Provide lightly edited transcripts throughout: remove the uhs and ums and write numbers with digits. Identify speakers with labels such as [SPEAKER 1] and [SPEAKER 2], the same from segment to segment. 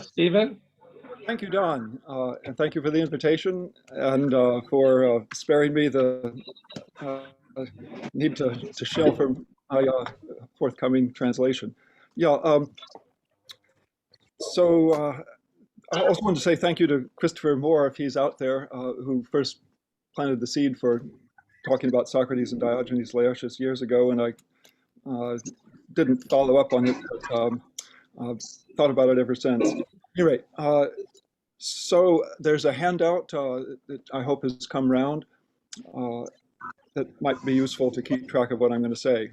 [SPEAKER 1] Stephen?
[SPEAKER 2] Thank you, Don, and thank you for the invitation and for sparing me the uh, need to shell for my forthcoming translation. Yeah, I also wanted to say thank you to Christopher Moore, if he's out there, who first planted the seed for talking about Socrates and Diogenes Laertius years ago, and I didn't follow up on it, but thought about it ever since. Anyway, so there's a handout that I hope has come round uh, that might be useful to keep track of what I'm going to say.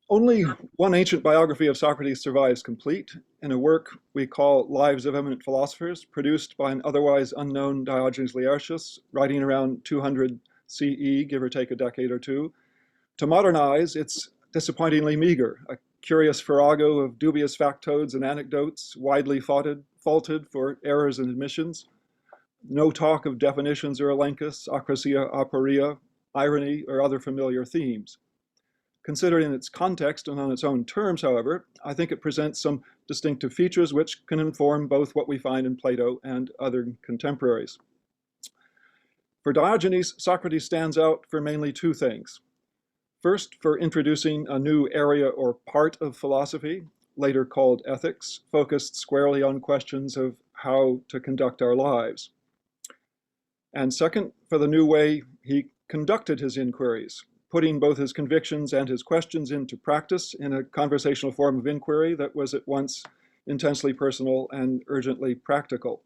[SPEAKER 2] Only one ancient biography of Socrates survives complete in a work we call Lives of Eminent Philosophers, produced by an otherwise unknown Diogenes Laertius, writing around 200 CE, give or take a decade or two. To modernize, it's disappointingly meager, a curious farrago of dubious factoids and anecdotes, widely faulted for errors and omissions. No talk of definitions or elenchus, akrasia, aporia, irony, or other familiar themes. Considered in its context and on its own terms, however, I think it presents some distinctive features which can inform both what we find in Plato and other contemporaries. For Diogenes, Socrates stands out for mainly two things. First, for introducing a new area or part of philosophy, later called ethics, focused squarely on questions of how to conduct our lives. And second, for the new way he conducted his inquiries, putting both his convictions and his questions into practice in a conversational form of inquiry that was at once intensely personal and urgently practical,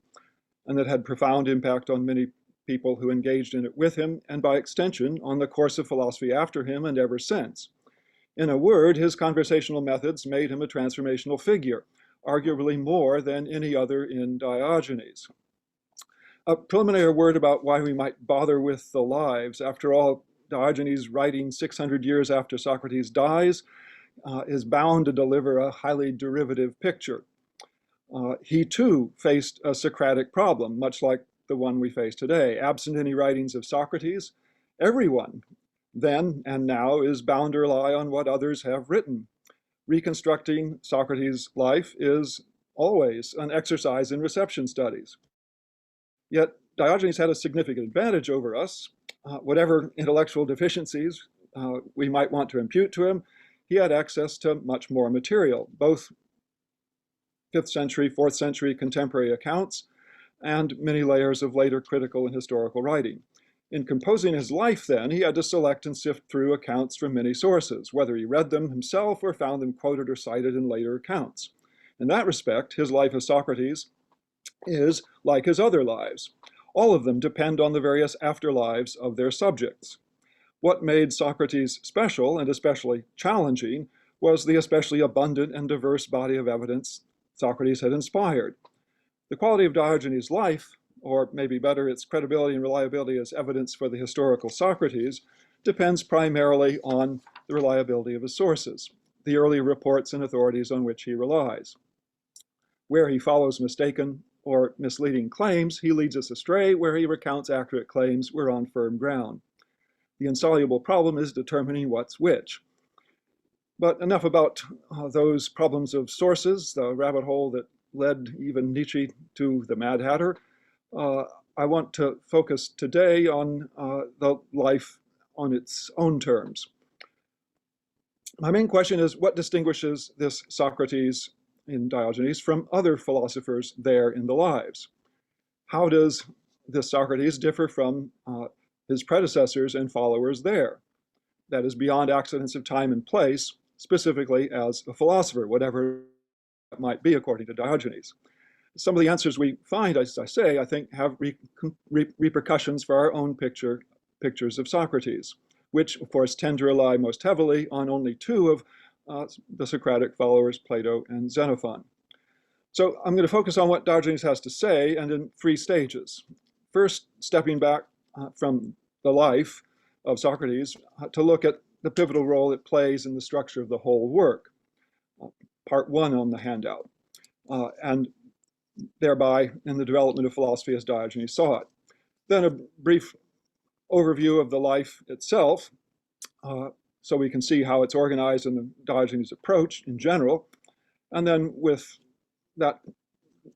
[SPEAKER 2] and that had profound impact on many people who engaged in it with him, and by extension, on the course of philosophy after him and ever since. In a word, his conversational methods made him a transformational figure, arguably more than any other in Diogenes. A preliminary word about why we might bother with the lives. After all, Diogenes, writing 600 years after Socrates dies, is bound to deliver a highly derivative picture. He too faced a Socratic problem, much like the one we face today. Absent any writings of Socrates, everyone then and now is bound to rely on what others have written. Reconstructing Socrates' life is always an exercise in reception studies. Yet Diogenes had a significant advantage over us. Whatever intellectual deficiencies we might want to impute to him, he had access to much more material, both 5th century, 4th century contemporary accounts, and many layers of later critical and historical writing. In composing his life, then, he had to select and sift through accounts from many sources, whether he read them himself or found them quoted or cited in later accounts. In that respect, his life of Socrates is like his other lives. All of them depend on the various afterlives of their subjects. What made Socrates special, and especially challenging, was the especially abundant and diverse body of evidence Socrates had inspired. The quality of Diogenes' life, or maybe better, its credibility and reliability as evidence for the historical Socrates, depends primarily on the reliability of his sources, the early reports and authorities on which he relies. Where he follows mistaken or misleading claims, he leads us astray. Where he recounts accurate claims, we're on firm ground. The insoluble problem is determining what's which. But enough about those problems of sources, the rabbit hole that led even Nietzsche to the Mad Hatter. I want to focus today on the life on its own terms. My main question is, what distinguishes this Socrates in Diogenes from other philosophers there in the Lives? How does this Socrates differ from his predecessors and followers there? That is, beyond accidents of time and place, specifically as a philosopher, whatever that might be according to Diogenes. Some of the answers we find, as I say, I think have repercussions for our own pictures of Socrates, which of course tend to rely most heavily on only two of the Socratic followers, Plato and Xenophon. So I'm going to focus on what Diogenes has to say, and in three stages. First, stepping back from the life of Socrates to look at the pivotal role it plays in the structure of the whole work. Part one on the handout, and thereby in the development of philosophy as Diogenes saw it. Then a brief overview of the life itself, so we can see how it's organized in the Diogenes approach in general, And then with that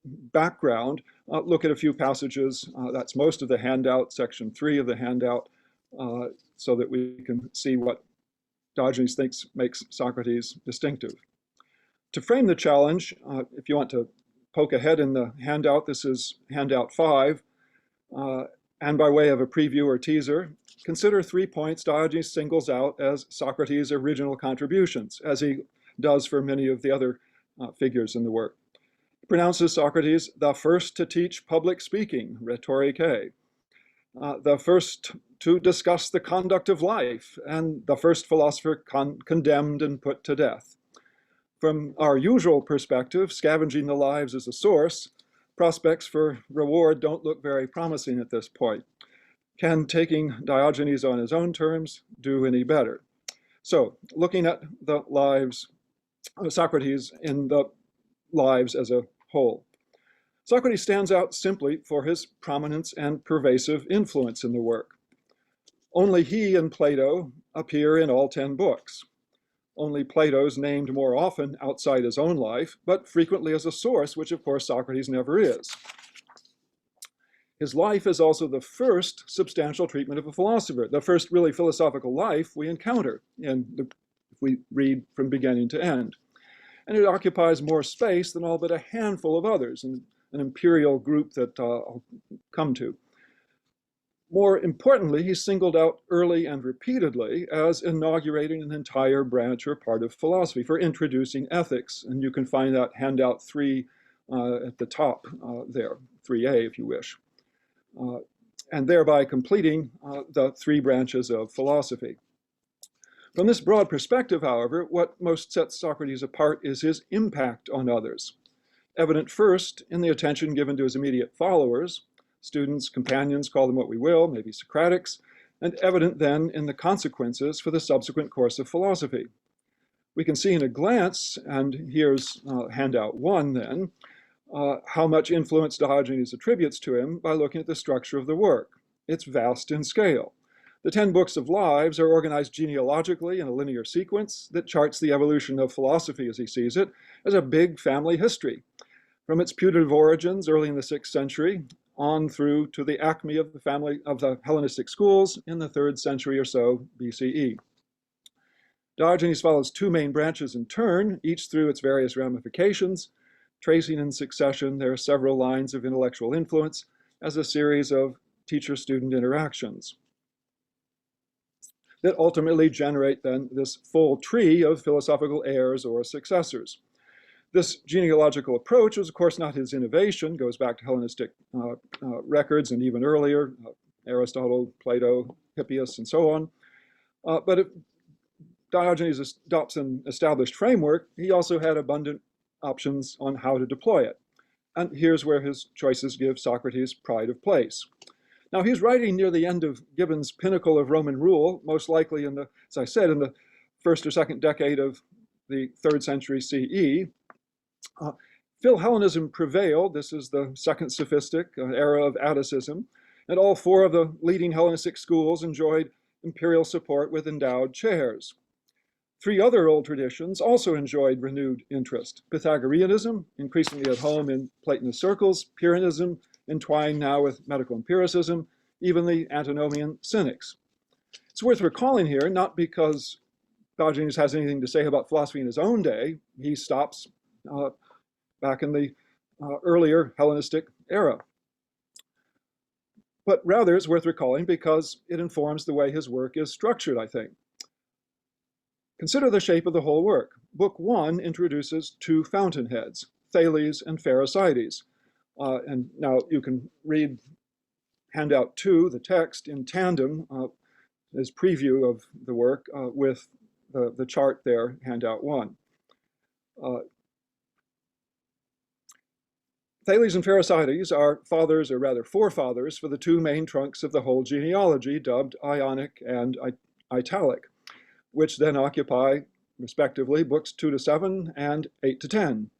[SPEAKER 2] background, look at a few passages. That's most of the handout, section 3 of the handout, so that we can see what Diogenes thinks makes Socrates distinctive. To frame the challenge, if you want to poke ahead in the handout, this is handout 5, and by way of a preview or teaser, consider 3 points Diogenes singles out as Socrates' original contributions, as he does for many of the other figures in the work. He pronounces Socrates the first to teach public speaking, rhetoricae, the first to discuss the conduct of life, and the first philosopher condemned and put to death. From our usual perspective, scavenging the lives as a source, prospects for reward don't look very promising at this point. Can taking Diogenes on his own terms do any better? So, looking at the lives of Socrates in the lives as a whole. Socrates stands out simply for his prominence and pervasive influence in the work. Only he and Plato appear in all 10 books. Only Plato's named more often outside his own life, but frequently as a source, which of course Socrates never is. His life is also the first substantial treatment of a philosopher, the first really philosophical life we encounter if we read from beginning to end. And it occupies more space than all but a handful of others, an imperial group that I'll come to. More importantly, he's singled out early and repeatedly as inaugurating an entire branch or part of philosophy, for introducing ethics. And you can find that handout 3 at the top there, 3A if you wish. And thereby completing the 3 branches of philosophy. From this broad perspective, however, what most sets Socrates apart is his impact on others, evident first in the attention given to his immediate followers, students, companions, call them what we will, maybe Socratics, and evident then in the consequences for the subsequent course of philosophy. We can see in a glance, and here's handout 1 then, how much influence Diogenes attributes to him by looking at the structure of the work. It's vast in scale. The 10 books of Lives are organized genealogically in a linear sequence that charts the evolution of philosophy as he sees it as a big family history, from its putative origins early in the 6th century on through to the acme of the Hellenistic schools in the 3rd century or so BCE. Diogenes follows 2 main branches in turn, each through its various ramifications, tracing in succession their several lines of intellectual influence as a series of teacher-student interactions that ultimately generate then this full tree of philosophical heirs or successors. This genealogical approach was, of course, not his innovation, goes back to Hellenistic records and even earlier, Aristotle, Plato, Hippias, and so on. But if Diogenes adopts an established framework, he also had abundant options on how to deploy it. And here's where his choices give Socrates pride of place. Now, he's writing near the end of Gibbon's pinnacle of Roman rule, most likely in the, as I said, in the 1st or 2nd decade of the 3rd century CE. Philhellenism prevailed. This is the 2nd sophistic era of Atticism, and all 4 of the leading Hellenistic schools enjoyed imperial support with endowed chairs. 3 other old traditions also enjoyed renewed interest. Pythagoreanism, increasingly at home in Platonist circles, Pyrrhonism, entwined now with medical empiricism, even the antinomian Cynics. It's worth recalling here, not because Diogenes has anything to say about philosophy in his own day. He stops back in the earlier Hellenistic era. But rather, it's worth recalling because it informs the way his work is structured, I think. Consider the shape of the whole work. Book 1 introduces 2 fountainheads, Thales and Pherecydes. And now you can read handout 2, the text, in tandem as preview of the work with the chart there, handout 1. Thales and Pherecydes are fathers, or rather forefathers, for the 2 main trunks of the whole genealogy, dubbed Ionic and Italic, which then occupy, respectively, books 2 to 7 and 8 to 10.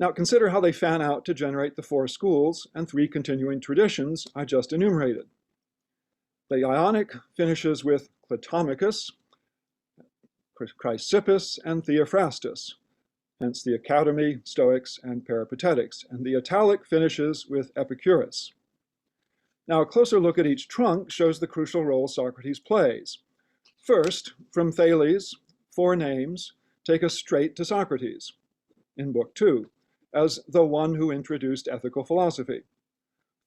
[SPEAKER 2] Now consider how they fan out to generate the 4 schools and 3 continuing traditions I just enumerated. The Ionic finishes with Clitomachus, Chrysippus, and Theophrastus. hence the Academy, Stoics, and Peripatetics. And the italic finishes with Epicurus. Now, a closer look at each trunk shows the crucial role Socrates plays. First, from Thales, 4 names take us straight to Socrates in Book 2 as the one who introduced ethical philosophy.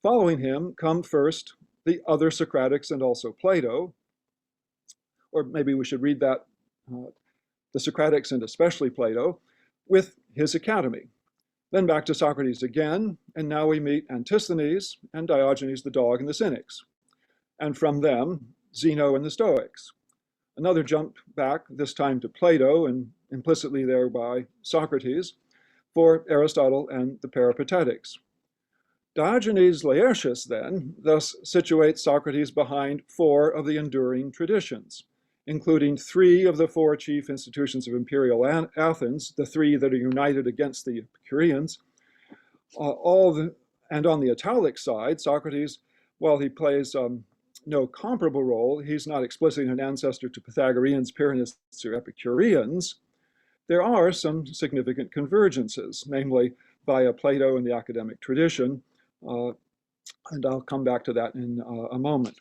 [SPEAKER 2] Following him come first the other Socratics and also Plato, or maybe we should read that, the Socratics and especially Plato, with his Academy. Then back to Socrates again, and now we meet Antisthenes and Diogenes the dog and the Cynics. And from them, Zeno and the Stoics. Another jump back, this time to Plato, and implicitly thereby Socrates, for Aristotle and the Peripatetics. Diogenes Laertius, then, thus situates Socrates behind 4 of the enduring traditions, including 3 of the 4 chief institutions of imperial Athens, the 3 that are united against the Epicureans. And on the italic side, Socrates, while he plays no comparable role, he's not explicitly an ancestor to Pythagoreans, Pyrrhonists, or Epicureans. There are some significant convergences, namely via Plato and the academic tradition, and I'll come back to that in a moment.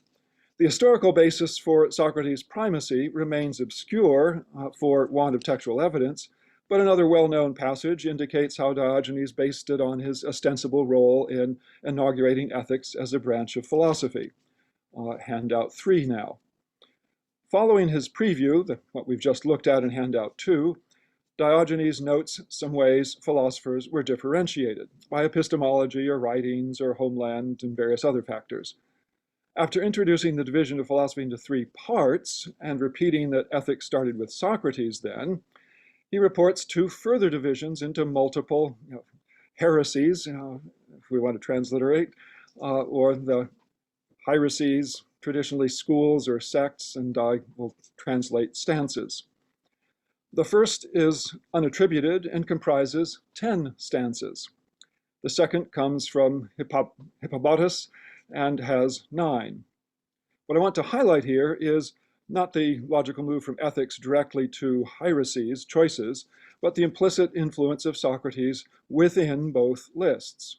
[SPEAKER 2] The historical basis for Socrates' primacy remains obscure for want of textual evidence, but another well-known passage indicates how Diogenes based it on his ostensible role in inaugurating ethics as a branch of philosophy. Handout 3 now. Following his preview, what we've just looked at in handout 2, Diogenes notes some ways philosophers were differentiated by epistemology or writings or homeland and various other factors. After introducing the division of philosophy into 3 parts and repeating that ethics started with Socrates then, he reports 2 further divisions into multiple heresies, if we want to transliterate, or the hierarchies, traditionally schools or sects, and I will translate stances. The first is unattributed and comprises 10 stances. The second comes from Hippobotus and has 9. What I want to highlight here is not the logical move from ethics directly to hierarchies, choices, but the implicit influence of Socrates within both lists,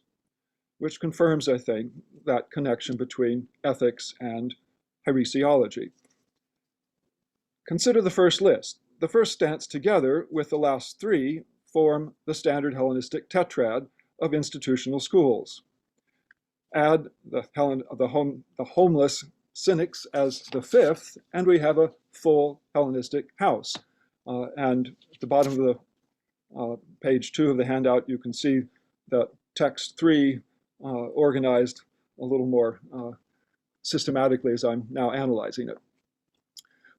[SPEAKER 2] which confirms, I think, that connection between ethics and haeresiology. Consider the first list. The first stance together with the last 3 form the standard Hellenistic tetrad of institutional schools. Add the homeless Cynics as the 5th, and we have a full Hellenistic house. And at the bottom of the page 2 of the handout, you can see that text 3 organized a little more systematically as I'm now analyzing it.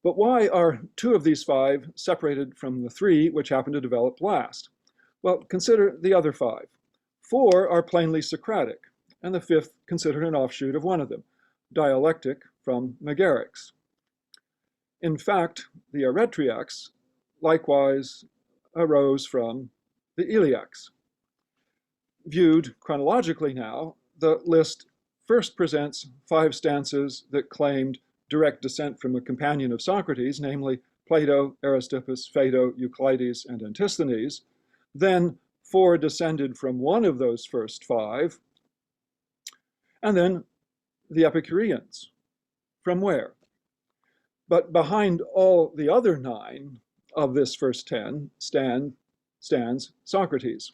[SPEAKER 2] But why are 2 of these 5 separated from the 3 which happen to develop last? Well, consider the other 5. 4 are plainly Socratic, and the 5th considered an offshoot of one of them, dialectic from Megarics. In fact, the Eretriacs likewise arose from the Iliacs. Viewed chronologically now, the list first presents 5 stances that claimed direct descent from a companion of Socrates, namely Plato, Aristippus, Phaedo, Euclides, and Antisthenes. Then 4 descended from one of those first 5, and then the Epicureans. From where? But behind all the other 9 of this first 10 stands Socrates.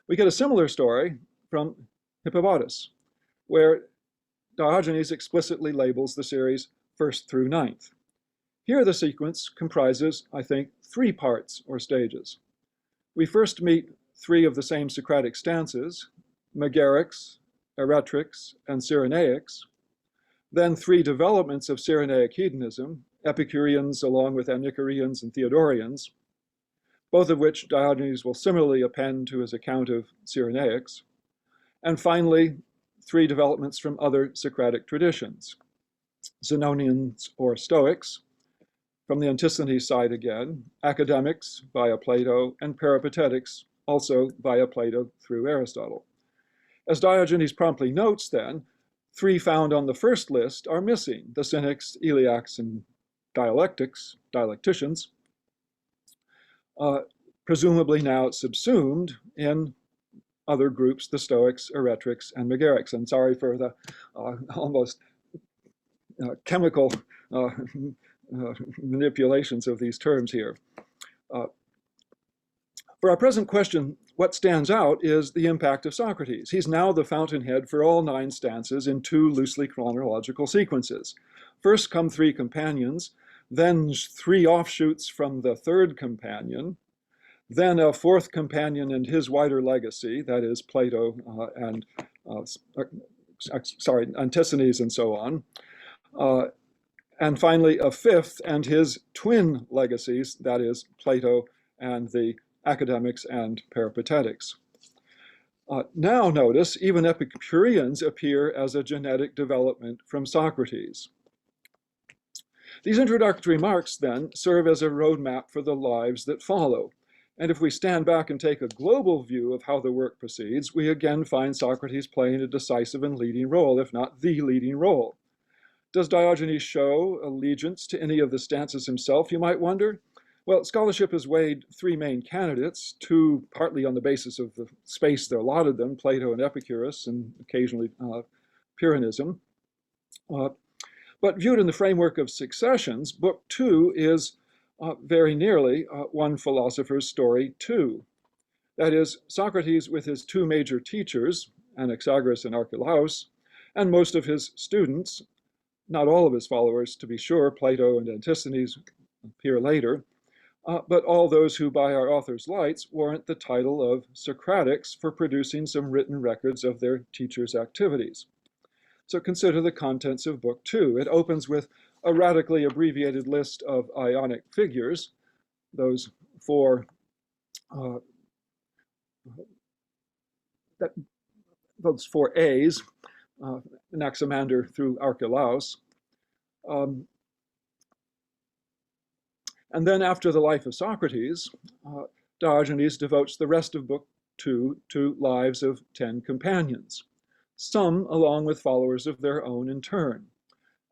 [SPEAKER 2] We get a similar story from Hippobotus, where Diogenes explicitly labels the series 1st through 9th. Here the sequence comprises, I think, 3 parts or stages. We first meet 3 of the same Socratic stances, Megarics, Eretrics, and Cyrenaics, then 3 developments of Cyrenaic hedonism, Epicureans along with Aniceroeans and Theodorians, both of which Diogenes will similarly append to his account of Cyrenaics, and finally 3 developments from other Socratic traditions, Zenonians or Stoics, from the Antisthenes side again, academics via Plato, and peripatetics also via Plato through Aristotle. As Diogenes promptly notes then, 3 found on the first list are missing, the Cynics, Iliacs, and dialecticians. presumably now subsumed in other groups, the Stoics, Eretrics, and Megarics. And sorry for the almost chemical manipulations of these terms here. For our present question, what stands out is the impact of Socrates. He's now the fountainhead for all 9 stances in 2 loosely chronological sequences. First come 3 companions, then 3 offshoots from the 3rd companion, then a 4th companion and his wider legacy, that is Plato and Antisthenes and so on. And finally, a 5th and his twin legacies, that is Plato and the academics and peripatetics. Now notice, even Epicureans appear as a genetic development from Socrates. These introductory remarks then serve as a roadmap for the lives that follow. And if we stand back and take a global view of how the work proceeds, we again find Socrates playing a decisive and leading role, if not the leading role. Does Diogenes show allegiance to any of the stances himself, you might wonder? Well, scholarship has weighed 3 main candidates, 2 partly on the basis of the space that allotted them, Plato and Epicurus, and occasionally Pyrrhonism. But viewed in the framework of successions, Book 2 is very nearly one philosopher's story too. That is, Socrates with his 2 major teachers, Anaxagoras and Archelaus, and most of his students, not all of his followers to be sure, Plato and Antisthenes appear later, but all those who, by our author's lights, warrant the title of Socratics for producing some written records of their teachers' activities. So consider the contents of Book 2. It opens with a radically abbreviated list of Ionic figures, those 4 A's, Anaximander through Archelaus. And then after the life of Socrates, Diogenes devotes the rest of Book 2 to lives of 10 companions, some along with followers of their own in turn.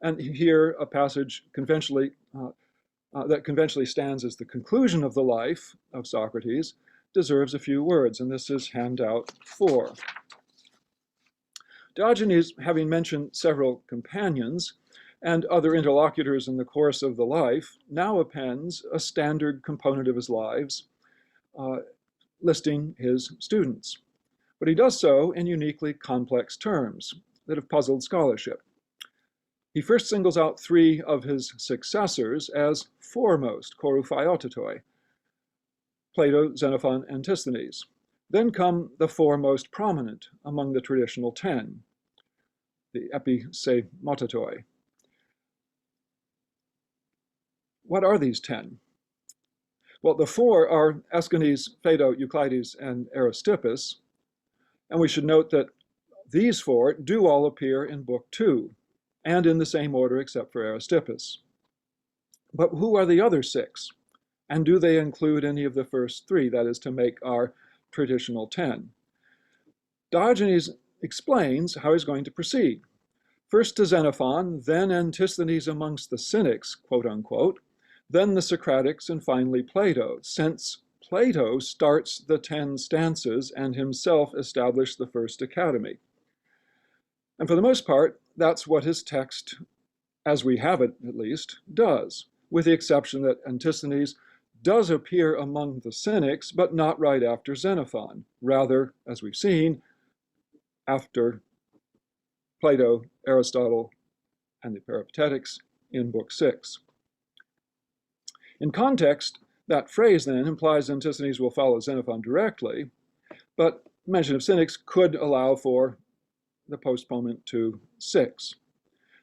[SPEAKER 2] And here a passage conventionally that conventionally stands as the conclusion of the life of Socrates deserves a few words, and this is handout 4. Diogenes, having mentioned several companions and other interlocutors in the course of the life, now appends a standard component of his lives, listing his students. But he does so in uniquely complex terms that have puzzled scholarship. He first singles out 3 of his successors as foremost, koruphiotoi, Plato, Xenophon, Antisthenes. Then come the 4 most prominent among the traditional 10, the episematoi. What are these 10? Well, the 4 are Aeschines, Phaedo, Euclides, and Aristippus, and we should note that these 4 do all appear in Book 2, and in the same order except for Aristippus. But who are the other 6? And do they include any of the first 3, that is, to make our traditional 10? Diogenes explains how he's going to proceed. First to Xenophon, then Antisthenes amongst the Cynics, quote unquote, then the Socratics, and finally Plato, since Plato starts the 10 stances and himself established the first academy. And for the most part, that's what his text, as we have it at least, does, with the exception that Antisthenes does appear among the Cynics, but not right after Xenophon, rather, as we've seen, after Plato, Aristotle, and the Peripatetics in Book 6. In context, that phrase then implies Antisthenes will follow Xenophon directly, but mention of Cynics could allow for the postponement to 6.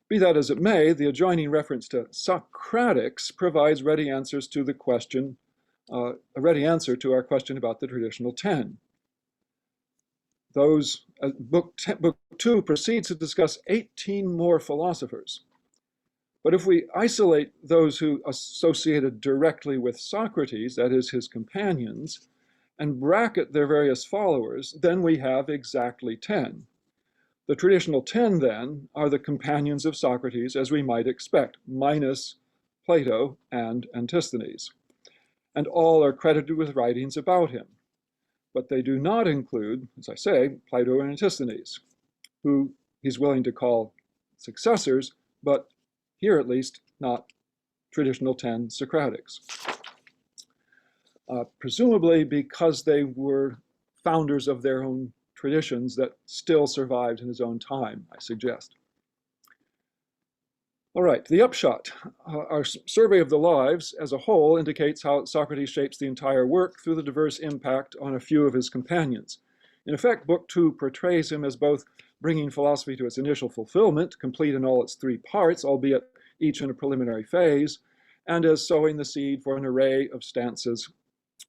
[SPEAKER 2] Be that as it may, the adjoining reference to Socratics provides ready answers to the question, a ready answer to our question about the traditional 10. Book 2 proceeds to discuss 18 more philosophers. But if we isolate those who associated directly with Socrates, that is his companions, and bracket their various followers, then we have exactly 10. The traditional 10, then, are the companions of Socrates, as we might expect, minus Plato and Antisthenes. and all are credited with writings about him. But they do not include, as I say, Plato and Antisthenes, who he's willing to call successors, but here at least not traditional 10 Socratics. Presumably because they were founders of their own traditions that still survived in his own time, I suggest. All right, the upshot. Our survey of the lives as a whole indicates how Socrates shapes the entire work through the diverse impact on a few of his companions. In effect, Book 2 portrays him as both bringing philosophy to its initial fulfillment, complete in all its three parts, albeit each in a preliminary phase, and as sowing the seed for an array of stances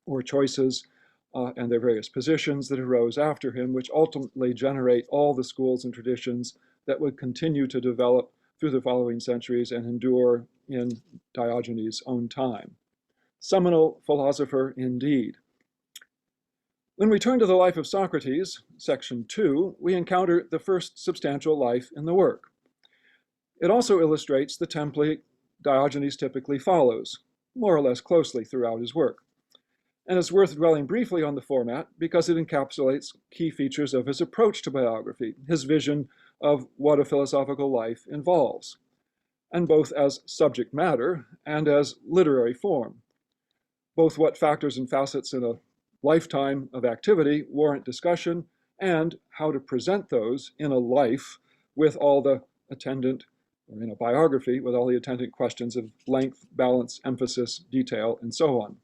[SPEAKER 2] or choices and their various positions that arose after him, which ultimately generate all the schools and traditions that would continue to develop through the following centuries and endure in Diogenes' own time. Seminal philosopher indeed. When we turn to the life of Socrates, section 2, we encounter the first substantial life in the work. It also illustrates the template Diogenes typically follows, more or less closely throughout his work. And it's worth dwelling briefly on the format because it encapsulates key features of his approach to biography, his vision of what a philosophical life involves, and both as subject matter and as literary form, both what factors and facets in a lifetime of activity warrant discussion and how to present those in a life with all the attendant, or in a biography with all the attendant questions of length, balance, emphasis, detail, and so on.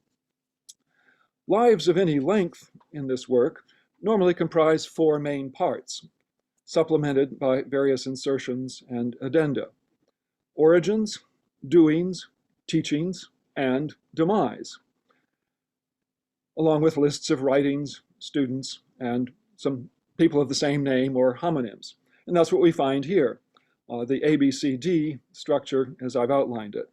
[SPEAKER 2] Lives of any length in this work normally comprise 4 main parts, supplemented by various insertions and addenda: origins, doings, teachings, and demise, along with lists of writings, students, and some people of the same name or homonyms. And that's what we find here, the ABCD structure as I've outlined it.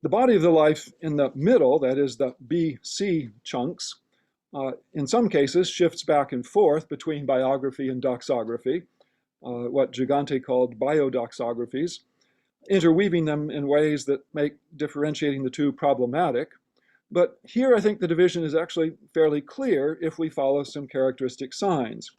[SPEAKER 2] The body of the life in the middle, that is the BC chunks, in some cases shifts back and forth between biography and doxography, what Gigante called biodoxographies, interweaving them in ways that make differentiating the two problematic. But here I think the division is actually fairly clear if we follow some characteristic signs.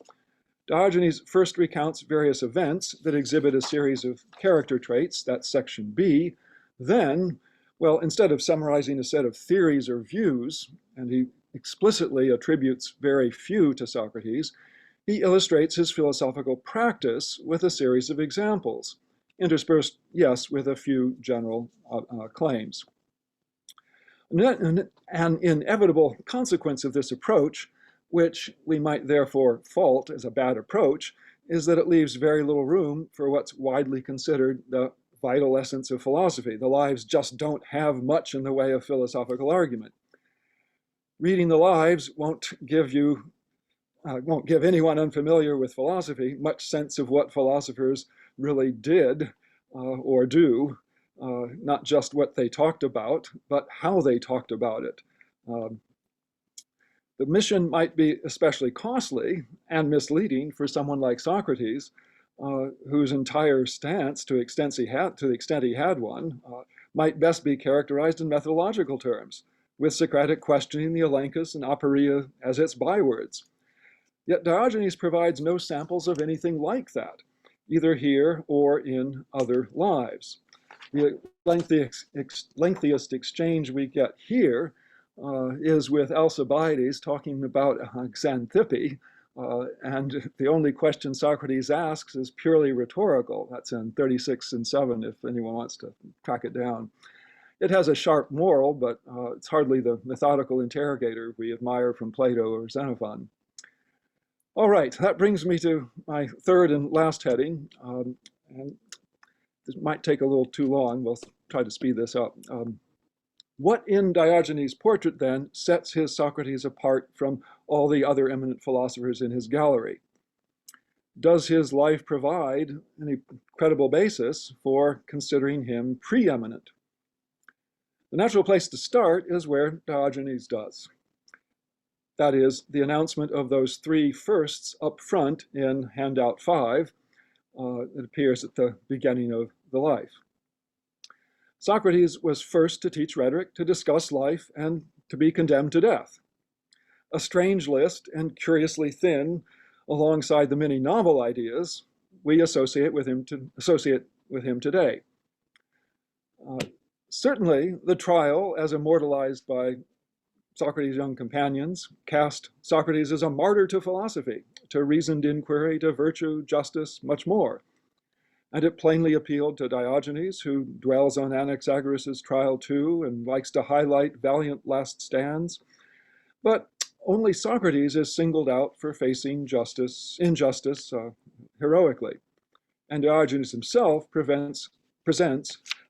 [SPEAKER 2] Diogenes first recounts various events that exhibit a series of character traits, that's section B. Then, well, instead of summarizing a set of theories or views, and he explicitly attributes very few to Socrates, he illustrates his philosophical practice with a series of examples, interspersed, yes, with a few general claims. An inevitable consequence of this approach, which we might therefore fault as a bad approach, is that it leaves very little room for what's widely considered the vital essence of philosophy. The lives just don't have much in the way of philosophical argument. Reading the lives won't give anyone unfamiliar with philosophy much sense of what philosophers really did or do, not just what they talked about, but how they talked about it. The mission might be especially costly and misleading for someone like Socrates, whose entire stance, to the extent he had one, might best be characterized in methodological terms, with Socratic questioning the elenchus and aporia as its bywords. Yet Diogenes provides no samples of anything like that, either here or in other lives. The lengthiest exchange we get here is with Alcibiades talking about Xanthippe, and the only question Socrates asks is purely rhetorical. That's in 36 and 7 if anyone wants to track it down. It has a sharp moral, but it's hardly the methodical interrogator we admire from Plato or Xenophon. All right, that brings me to my third and last heading. And this might take a little too long. We'll try to speed this up. What in Diogenes' portrait, then, sets his Socrates apart from all the other eminent philosophers in his gallery? Does his life provide any credible basis for considering him preeminent? The natural place to start is where Diogenes does. That is, the announcement of those 3 firsts up front in handout 5. It appears at the beginning of the life. Socrates was first to teach rhetoric, to discuss life, and to be condemned to death. A strange list and curiously thin alongside the many novel ideas we associate with him today. Certainly, the trial, as immortalized by Socrates' young companions, cast Socrates as a martyr to philosophy, to reasoned inquiry, to virtue, justice, much more. And it plainly appealed to Diogenes, who dwells on Anaxagoras' trial too and likes to highlight valiant last stands. But only Socrates is singled out for facing injustice heroically. And Diogenes himself presents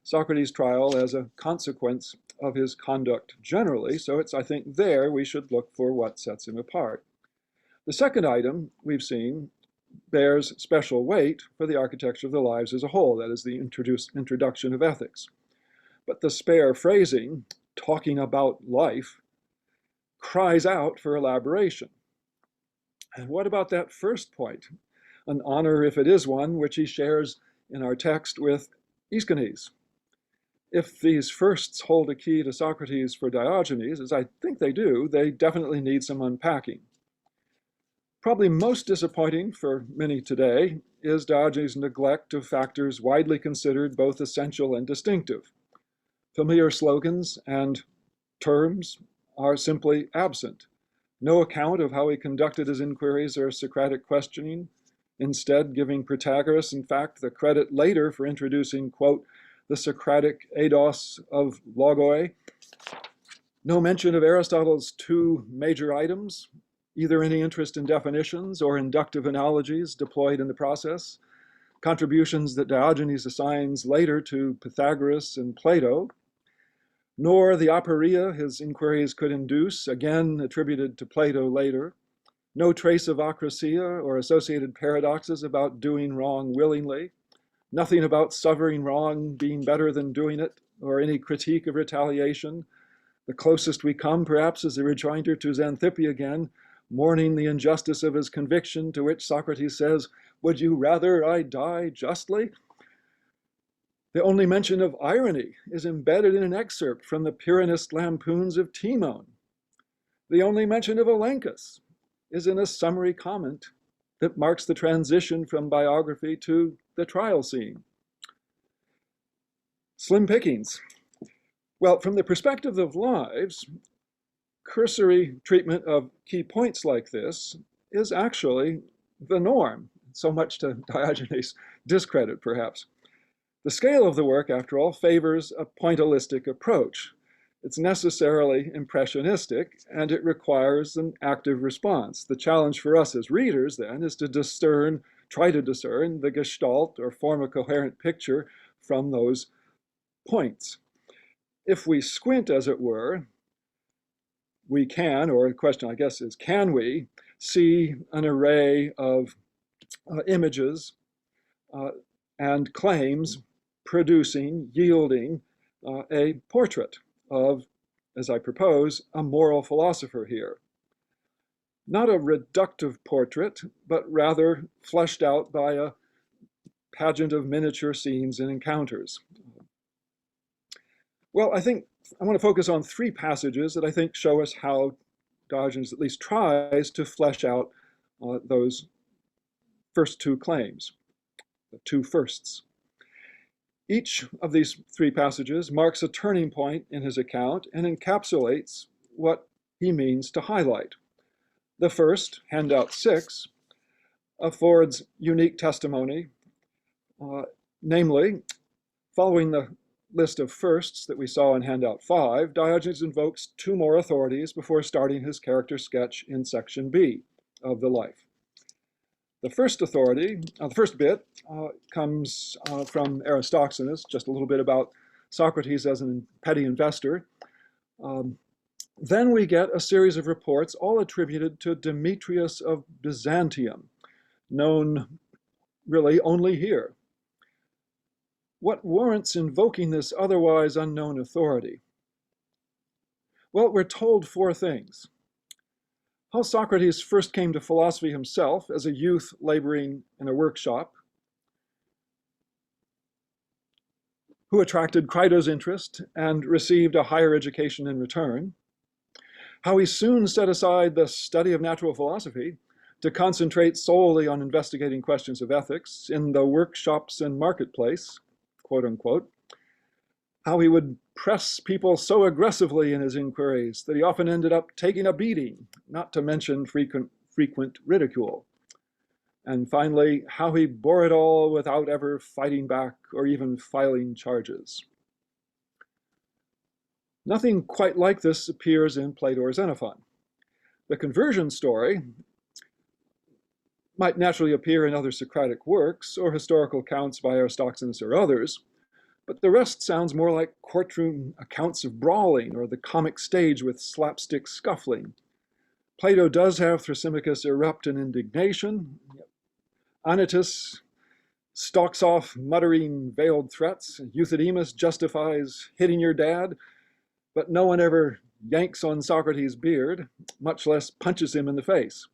[SPEAKER 2] Socrates' trial as a consequence of his conduct generally, so it's, I think, there we should look for what sets him apart. The second item we've seen bears special weight for the architecture of the lives as a whole, that is the introduction of ethics. But the spare phrasing, talking about life, cries out for elaboration. And what about that first point? An honor, if it is one, which he shares in our text with Aeschines. If these firsts hold a key to Socrates for Diogenes, as I think they do, they definitely need some unpacking. Probably most disappointing for many today is Diogenes' neglect of factors widely considered both essential and distinctive. Familiar slogans and terms are simply absent. No account of how he conducted his inquiries or Socratic questioning, instead giving Protagoras, in fact, the credit later for introducing, quote, the Socratic eidos of logoi. No mention of Aristotle's two major items, either any interest in definitions or inductive analogies deployed in the process, contributions that Diogenes assigns later to Pythagoras and Plato, nor the aporia his inquiries could induce, again attributed to Plato later, no trace of akrasia or associated paradoxes about doing wrong willingly, nothing about suffering wrong being better than doing it, or any critique of retaliation. The closest we come, perhaps, is the rejoinder to Xanthippe again, mourning the injustice of his conviction, to which Socrates says, would you rather I die justly? The only mention of irony is embedded in an excerpt from the Pyrrhonist lampoons of Timon. The only mention of elenchus is in a summary comment that marks the transition from biography to the trial scene. Slim pickings. Well, from the perspective of lives, cursory treatment of key points like this is actually the norm, so much to Diogenes' discredit, perhaps. The scale of the work, after all, favors a pointillistic approach. It's necessarily impressionistic, and it requires an active response. The challenge for us as readers, then, is to try to discern the gestalt or form a coherent picture from those points. If we squint, as it were, we can, or the question, I guess, is can we see an array of images and claims yielding a portrait of, as I propose, a moral philosopher here. Not a reductive portrait, but rather fleshed out by a pageant of miniature scenes and encounters. Well, I think I want to focus on three passages that I think show us how Diogenes at least tries to flesh out those first two claims, the two firsts. Each of these three passages marks a turning point in his account and encapsulates what he means to highlight. The first, handout 6, affords unique testimony, namely, following the list of firsts that we saw in handout 5, Diogenes invokes two more authorities before starting his character sketch in section B of the life. The first authority, the first bit, comes from Aristophanes, just a little bit about Socrates as a petty investor. Then we get a series of reports, all attributed to Demetrius of Byzantium, known really only here. What warrants invoking this otherwise unknown authority? Well, we're told four things. How Socrates first came to philosophy himself as a youth laboring in a workshop, who attracted Crito's interest and received a higher education in return, how he soon set aside the study of natural philosophy to concentrate solely on investigating questions of ethics in the workshops and marketplace, quote unquote, how he would press people so aggressively in his inquiries that he often ended up taking a beating, not to mention frequent ridicule. And finally, how he bore it all without ever fighting back or even filing charges. Nothing quite like this appears in Plato or Xenophon. The conversion story might naturally appear in other Socratic works or historical accounts by Aristophanes or others, but the rest sounds more like courtroom accounts of brawling or the comic stage with slapstick scuffling. Plato does have Thrasymachus erupt in indignation. Anytus stalks off muttering veiled threats. Euthydemus justifies hitting your dad, but no one ever yanks on Socrates' beard, much less punches him in the face.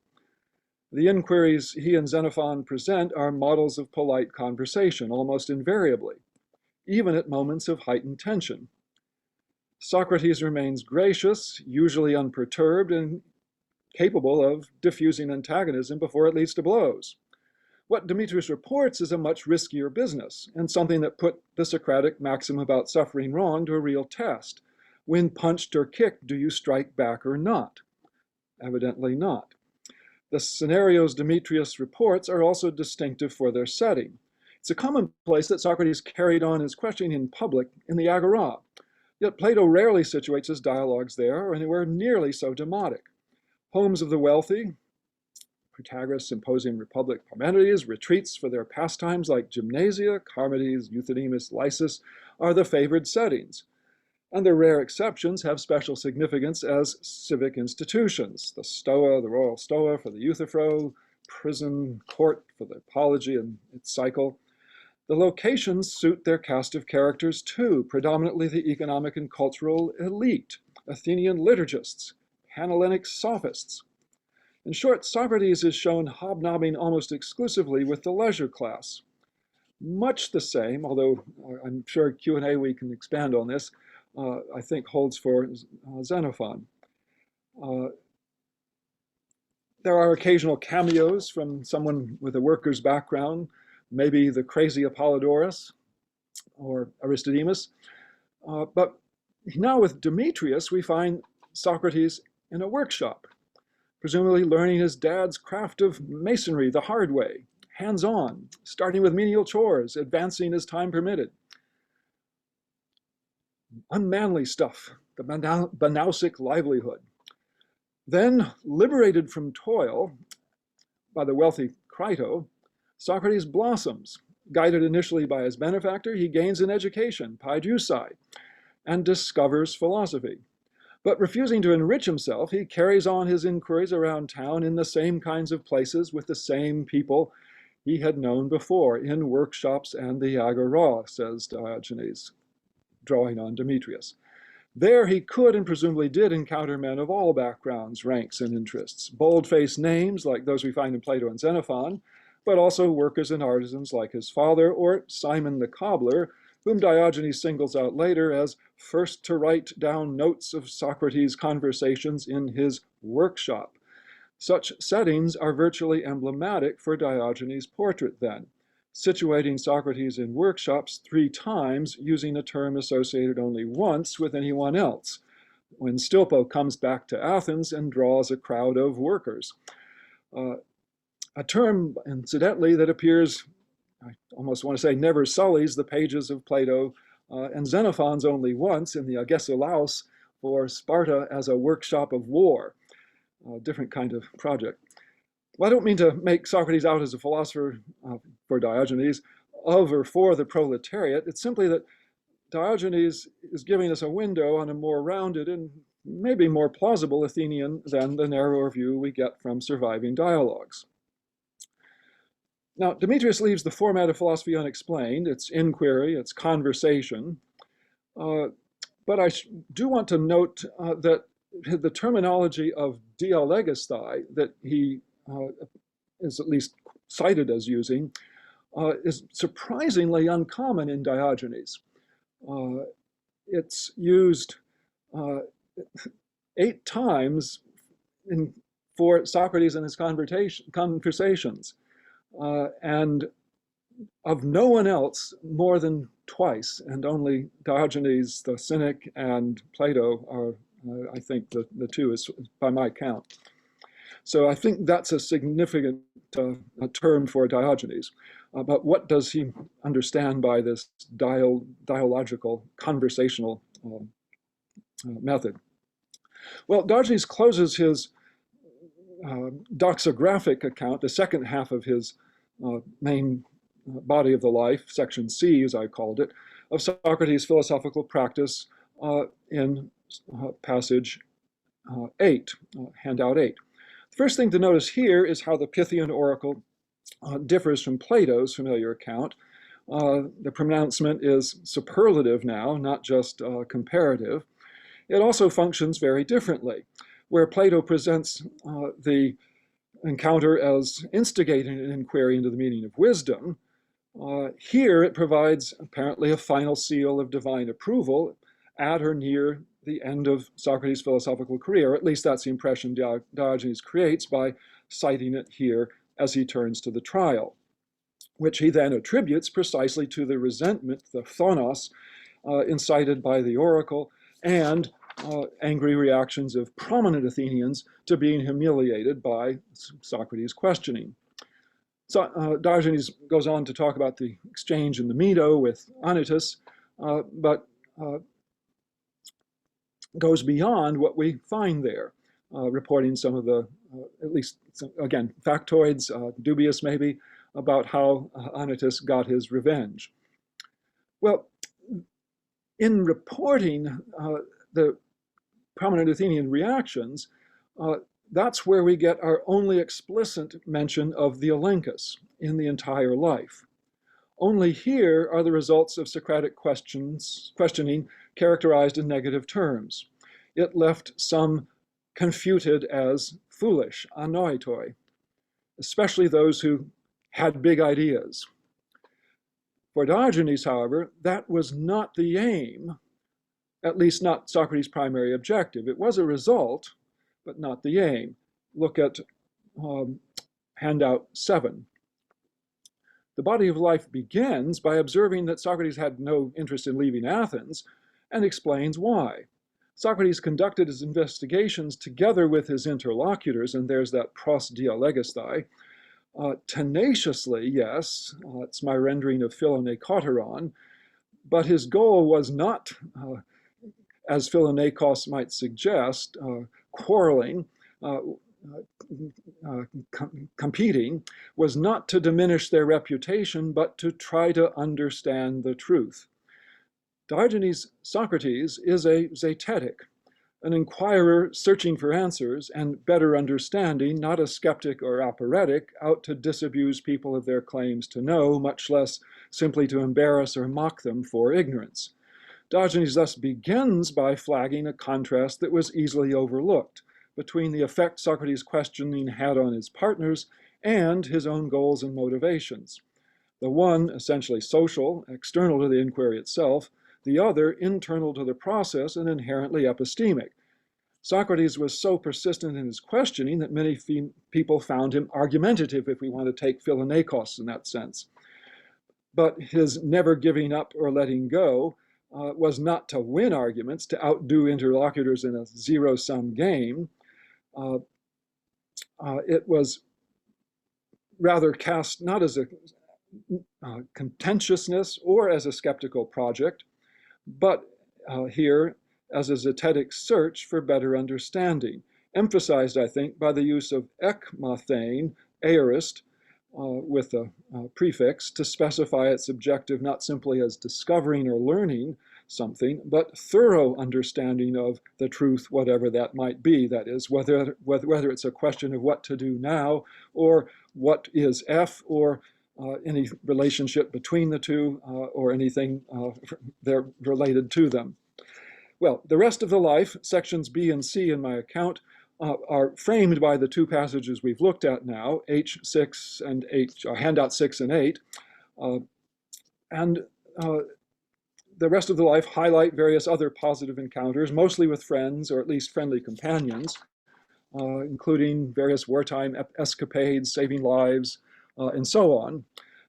[SPEAKER 2] The inquiries he and Xenophon present are models of polite conversation, almost invariably, even at moments of heightened tension. Socrates remains gracious, usually unperturbed, and capable of diffusing antagonism before it leads to blows. What Demetrius reports is a much riskier business, and something that put the Socratic maxim about suffering wrong to a real test. When punched or kicked, do you strike back or not? Evidently not. The scenarios Demetrius reports are also distinctive for their setting. It's a commonplace that Socrates carried on his questioning in public in the agora, yet Plato rarely situates his dialogues there or anywhere nearly so demotic. Homes of the wealthy, Protagoras, Symposium, Republic, Parmenides, retreats for their pastimes like gymnasia, Charmides, Euthydemus, Lysis, are the favored settings. And the rare exceptions have special significance as civic institutions. The Stoa, the Royal Stoa for the Euthyphro, prison, court for the apology and its cycle. The locations suit their cast of characters too, predominantly the economic and cultural elite, Athenian liturgists, Hellenic sophists. In short, Socrates is shown hobnobbing almost exclusively with the leisure class. Much the same, although I'm sure Q&A we can expand on this, I think holds for Xenophon. There are occasional cameos from someone with a worker's background, maybe the crazy Apollodorus or Aristodemus. But now with Demetrius, we find Socrates in a workshop, presumably learning his dad's craft of masonry the hard way, hands-on, starting with menial chores, advancing as time permitted. Unmanly stuff, the banausic livelihood. Then, liberated from toil by the wealthy Crito, Socrates blossoms. Guided initially by his benefactor, he gains an education, paideusai, and discovers philosophy. But refusing to enrich himself, he carries on his inquiries around town in the same kinds of places with the same people he had known before, in workshops and the agora, says Diogenes, drawing on Demetrius. There he could and presumably did encounter men of all backgrounds, ranks, and interests, bold-faced names like those we find in Plato and Xenophon, but also workers and artisans like his father, or Simon the cobbler, whom Diogenes singles out later as first to write down notes of Socrates' conversations in his workshop. Such settings are virtually emblematic for Diogenes' portrait then, situating Socrates in workshops 3 times using a term associated only once with anyone else, when Stilpo comes back to Athens and draws a crowd of workers. A term, incidentally, that appears, I almost want to say, never sullies the pages of Plato and Xenophon's only once in the Agesilaus for Sparta as a workshop of war, a different kind of project. Well, I don't mean to make Socrates out as a philosopher for Diogenes of or for the proletariat. It's simply that Diogenes is giving us a window on a more rounded and maybe more plausible Athenian than the narrower view we get from surviving dialogues. Now, Demetrius leaves the format of philosophy unexplained. It's inquiry, it's conversation. But I do want to note that the terminology of dialegesthai that he is at least cited as using is surprisingly uncommon in Diogenes. It's used 8 times for Socrates and his conversations, and of no one else more than twice, and only Diogenes the Cynic and Plato are, I think, the two is by my count. So I think that's a significant term for Diogenes. But what does he understand by this dialogical, conversational method? Well, Diogenes closes his doxographic account, the second half of his main body of the life, section C, as I called it, of Socrates' philosophical practice in passage 8, handout 8. The first thing to notice here is how the Pythian oracle differs from Plato's familiar account. The pronouncement is superlative now, not just comparative. It also functions very differently. Where Plato presents the encounter as instigating an inquiry into the meaning of wisdom, here it provides apparently a final seal of divine approval at or near the end of Socrates' philosophical career. At least that's the impression Diogenes creates by citing it here as he turns to the trial, which he then attributes precisely to the resentment, the thonos, incited by the oracle, and angry reactions of prominent Athenians to being humiliated by Socrates' questioning. So Diogenes goes on to talk about the exchange in the Meadow with Anytus, but goes beyond what we find there, reporting some of the, at least, again, factoids, dubious maybe, about how Anytus got his revenge. Well, in reporting the prominent Athenian reactions, that's where we get our only explicit mention of the elenchus in the entire life. Only here are the results of Socratic questioning characterized in negative terms. It left some confuted as foolish, anoitoi, especially those who had big ideas. For Diogenes, however, that was not the aim, at least not Socrates' primary objective. It was a result, but not the aim. Look at handout 7. The body of life begins by observing that Socrates had no interest in leaving Athens and explains why. Socrates conducted his investigations together with his interlocutors, and there's that pros dialegisthai, tenaciously, yes, it's my rendering of philonekateron, but his goal was not, as philonekos might suggest, quarreling, competing, was not to diminish their reputation, but to try to understand the truth. Diogenes Socrates is a zetetic, an inquirer searching for answers and better understanding, not a skeptic or aporetic out to disabuse people of their claims to know, much less simply to embarrass or mock them for ignorance. Diogenes thus begins by flagging a contrast that was easily overlooked between the effect Socrates' questioning had on his partners and his own goals and motivations. The one essentially social, external to the inquiry itself, the other internal to the process and inherently epistemic. Socrates was so persistent in his questioning that many people found him argumentative, if we want to take philonekos in that sense. But his never giving up or letting go was not to win arguments, to outdo interlocutors in a zero-sum game. It was rather cast not as a contentiousness or as a skeptical project, but here as a zetetic search for better understanding, emphasized, I think, by the use of ekmathane, aorist, with a prefix, to specify its objective not simply as discovering or learning something, but thorough understanding of the truth, whatever that might be. That is, whether it's a question of what to do now, or what is F, or any relationship between the two, or anything they're related to them. Well, the rest of the life, sections B and C in my account, are framed by the two passages we've looked at now, H6 and handout 6 and 8. And the rest of the life highlight various other positive encounters, mostly with friends or at least friendly companions, including various wartime escapades, saving lives, and so on.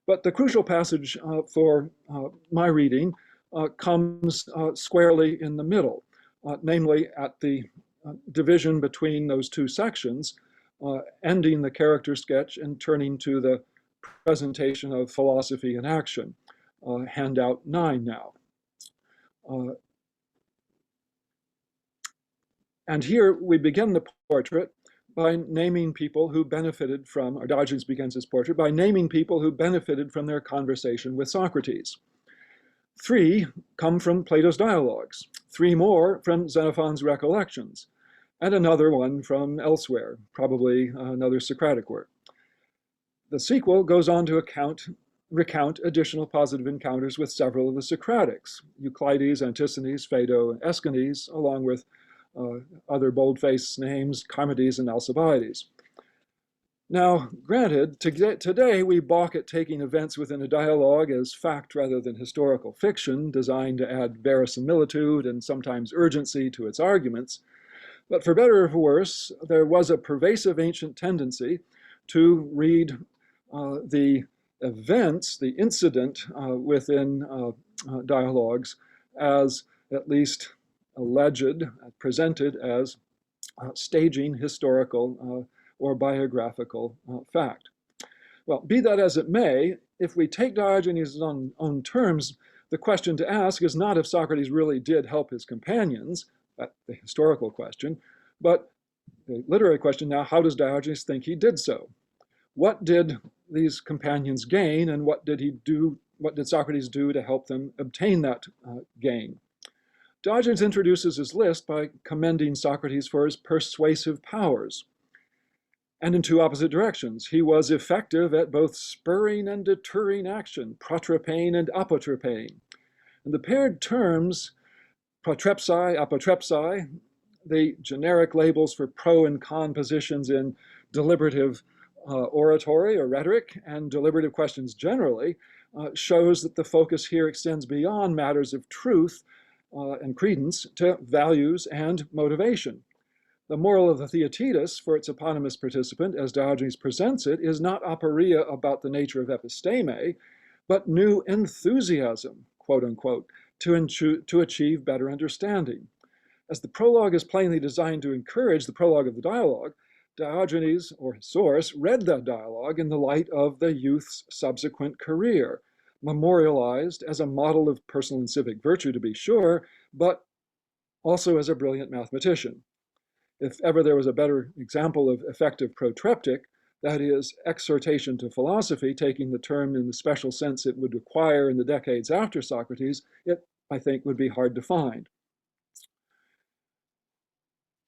[SPEAKER 2] But the crucial passage for my reading comes squarely in the middle, namely at the division between those two sections, ending the character sketch and turning to the presentation of philosophy in action, handout 9 now. And here we begin the portrait by naming people who benefited from, or Diogenes begins his portrait by naming people who benefited from their conversation with Socrates. 3 come from Plato's dialogues, 3 more from Xenophon's recollections, and another one from elsewhere, probably another Socratic work. The sequel goes on to recount additional positive encounters with several of the Socratics, Euclides, Antisthenes, Phaedo, and Aeschines, along with other bold-faced names, Charmides and Alcibiades. Now, granted, today we balk at taking events within a dialogue as fact rather than historical fiction, designed to add verisimilitude and sometimes urgency to its arguments. But for better or for worse, there was a pervasive ancient tendency to read the events, the incident within dialogues as at least alleged, presented as staging historical or biographical fact. Well, be that as it may, if we take Diogenes' own terms, the question to ask is not if Socrates really did help his companions, that's the historical question, but the literary question now, how does Diogenes think he did so? What did these companions gain, and what did Socrates do to help them obtain that gain? Diogenes introduces his list by commending Socrates for his persuasive powers, and in 2 opposite directions. He was effective at both spurring and deterring action, protropein and apotropein. And the paired terms, protrepsi, apotrepsi, the generic labels for pro and con positions in deliberative oratory or rhetoric and deliberative questions generally, shows that the focus here extends beyond matters of truth and credence to values and motivation. The moral of the Theaetetus, for its eponymous participant, as Diogenes presents it, is not aporia about the nature of episteme, but new enthusiasm, quote unquote, to achieve better understanding. As the prologue is plainly designed to encourage the prologue of the dialogue, Diogenes, or his source, read that dialogue in the light of the youth's subsequent career, memorialized as a model of personal and civic virtue, to be sure, but also as a brilliant mathematician. If ever there was a better example of effective protreptic, that is, exhortation to philosophy, taking the term in the special sense it would acquire in the decades after Socrates, it, I think, would be hard to find.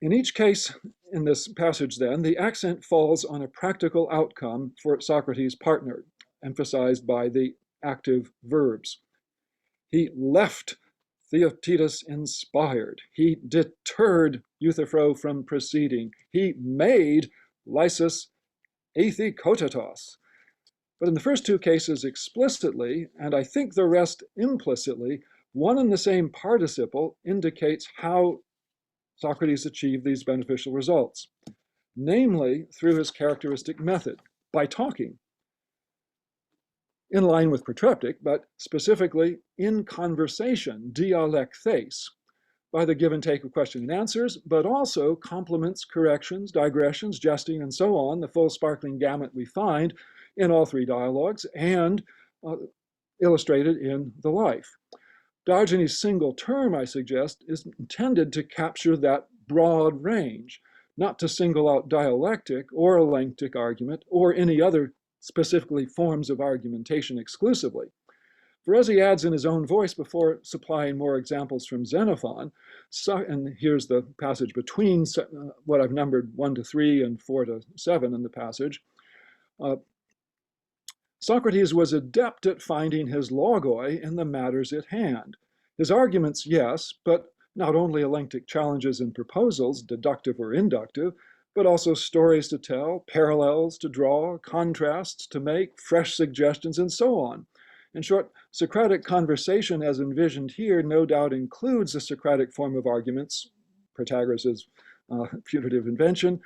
[SPEAKER 2] In each case in this passage, then, the accent falls on a practical outcome for Socrates' partner, emphasized by the active verbs. He left Theaetetus inspired. He deterred Euthyphro from proceeding. He made Lysis ethikotatos. But in the first 2 cases explicitly, and I think the rest implicitly, one and the same participle indicates how Socrates achieved these beneficial results, namely through his characteristic method, by talking, in line with protreptic, but specifically in conversation, dialektheis, by the give and take of question and answers, but also compliments, corrections, digressions, jesting, and so on, the full sparkling gamut we find in all 3 dialogues and illustrated in the life. Diogenes' single term, I suggest, is intended to capture that broad range, not to single out dialectic or elenchtic argument or any other specifically forms of argumentation exclusively. For as he adds in his own voice before supplying more examples from Xenophon, and here's the passage between what I've numbered 1 to 3 and 4 to 7 in the passage, Socrates was adept at finding his logoi in the matters at hand. His arguments, yes, but not only elenchtic challenges and proposals, deductive or inductive, but also stories to tell, parallels to draw, contrasts to make, fresh suggestions, and so on. In short, Socratic conversation as envisioned here no doubt includes a Socratic form of arguments, Protagoras' putative invention,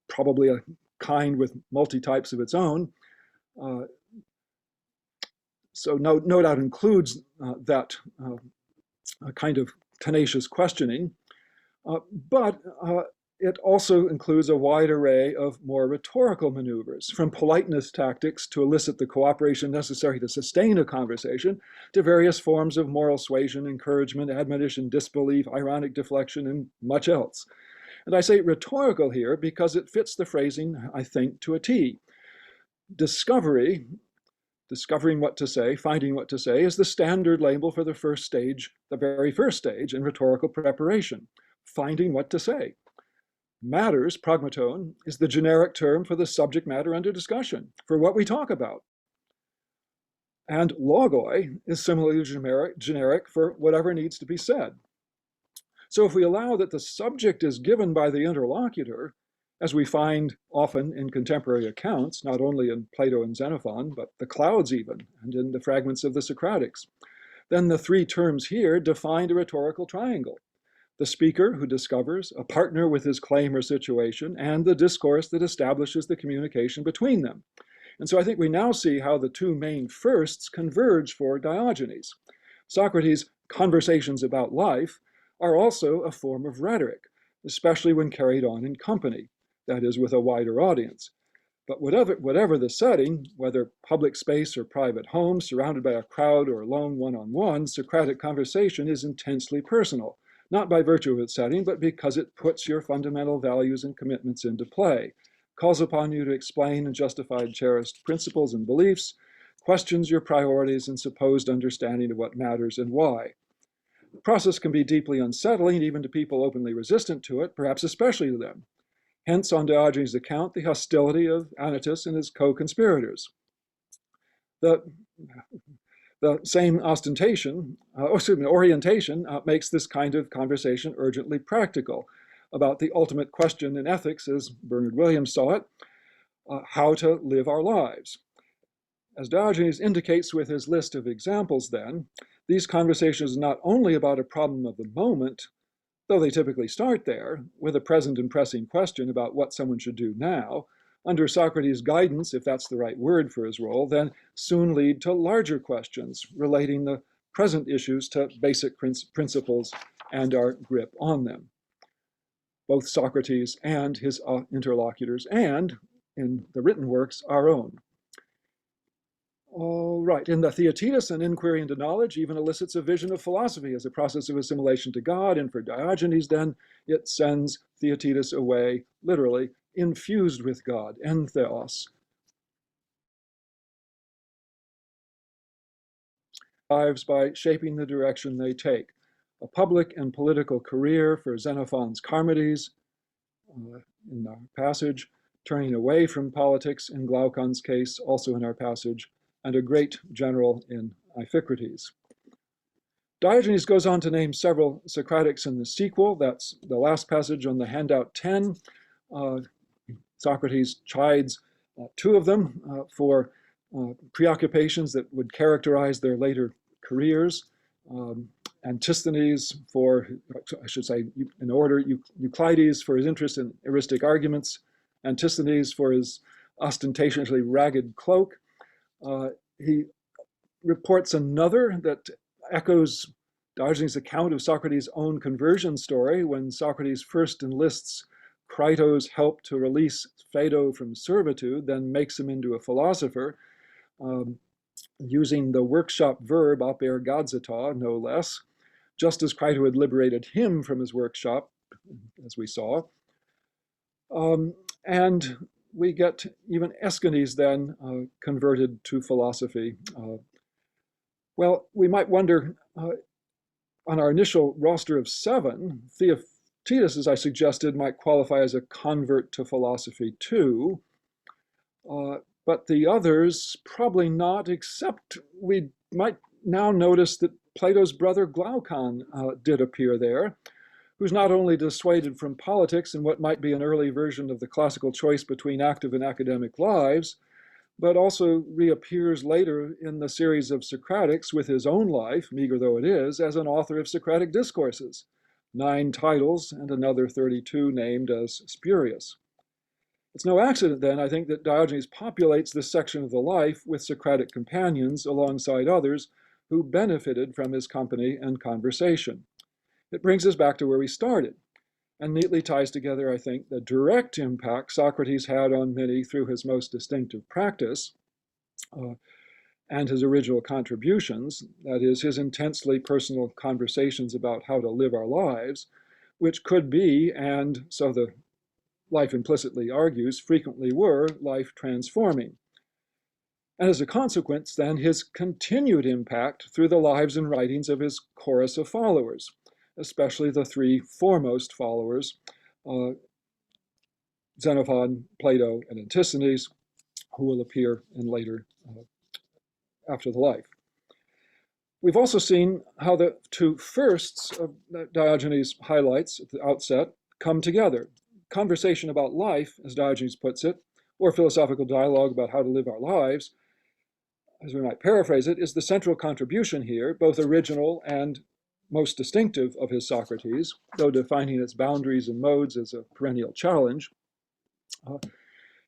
[SPEAKER 2] probably a kind with multi-types of its own. So no doubt includes that kind of tenacious questioning, but it also includes a wide array of more rhetorical maneuvers, from politeness tactics to elicit the cooperation necessary to sustain a conversation, to various forms of moral suasion, encouragement, admonition, disbelief, ironic deflection, and much else. And I say rhetorical here because it fits the phrasing, I think, to a T. Discovery, discovering what to say, finding what to say, is the standard label for the first stage, the very first stage in rhetorical preparation, finding what to say. Matters, pragmaton, is the generic term for the subject matter under discussion, for what we talk about. And logoi is similarly generic for whatever needs to be said. So if we allow that the subject is given by the interlocutor, as we find often in contemporary accounts, not only in Plato and Xenophon, but the clouds even, and in the fragments of the Socratics, then the three terms here define a rhetorical triangle: the speaker who discovers, a partner with his claim or situation, and the discourse that establishes the communication between them. And so I think we now see how the two main firsts converge for Diogenes. Socrates' conversations about life are also a form of rhetoric, especially when carried on in company, that is, with a wider audience. But whatever the setting, whether public space or private home, surrounded by a crowd or alone one-on-one, Socratic conversation is intensely personal, not by virtue of its setting, but because it puts your fundamental values and commitments into play, calls upon you to explain and justify cherished principles and beliefs, questions your priorities and supposed understanding of what matters and why. The process can be deeply unsettling, even to people openly resistant to it, perhaps especially to them. Hence, on Diogenes' account, the hostility of Anytus and his co-conspirators. The same orientation makes this kind of conversation urgently practical about the ultimate question in ethics, as Bernard Williams saw it, how to live our lives. As Diogenes indicates with his list of examples then, these conversations are not only about a problem of the moment, though they typically start there, with a present and pressing question about what someone should do now. Under Socrates' guidance, if that's the right word for his role, then soon lead to larger questions relating the present issues to basic principles and our grip on them. Both Socrates and his interlocutors, and in the written works, our own. All right, in the Theaetetus, an inquiry into knowledge even elicits a vision of philosophy as a process of assimilation to God, and for Diogenes then, it sends Theaetetus away, literally, infused with God, entheos. Lives by shaping the direction they take. A public and political career for Xenophon's Charmides, in our passage, turning away from politics in Glaucon's case, also in our passage, and a great general in Iphicrates. Diogenes goes on to name several Socratics in the sequel. That's the last passage on the handout 10. Socrates chides two of them for preoccupations that would characterize their later careers. Antisthenes for, I should say in order, Euclides for his interest in eristic arguments, Antisthenes for his ostentatiously ragged cloak. He reports another that echoes Diogenes' account of Socrates' own conversion story when Socrates first enlists Crito's help to release Phaedo from servitude, then makes him into a philosopher, using the workshop verb apergadzata, no less, just as Crito had liberated him from his workshop, as we saw. And we get even Aeschines then converted to philosophy. Well, we might wonder, on our initial roster of 7, Theaetetus, as I suggested, might qualify as a convert to philosophy too, but the others probably not, except we might now notice that Plato's brother Glaucon did appear there, who's not only dissuaded from politics in what might be an early version of the classical choice between active and academic lives, but also reappears later in the series of Socratics with his own life, meager though it is, as an author of Socratic discourses, 9 titles and another 32 named as spurious. It's no accident, then, I think, that Diogenes populates this section of the life with Socratic companions alongside others who benefited from his company and conversation. It brings us back to where we started and neatly ties together, I think, the direct impact Socrates had on many through his most distinctive practice and his original contributions, that is, his intensely personal conversations about how to live our lives, which could be, and so the life implicitly argues, frequently were life transforming. And as a consequence, then, his continued impact through the lives and writings of his chorus of followers, especially the 3 foremost followers, Xenophon, Plato, and Antisthenes, who will appear in later after the life. We've also seen how the 2 firsts of Diogenes highlights at the outset come together. Conversation about life, as Diogenes puts it, or philosophical dialogue about how to live our lives, as we might paraphrase it, is the central contribution here, both original and most distinctive of his Socrates, though defining its boundaries and modes is a perennial challenge.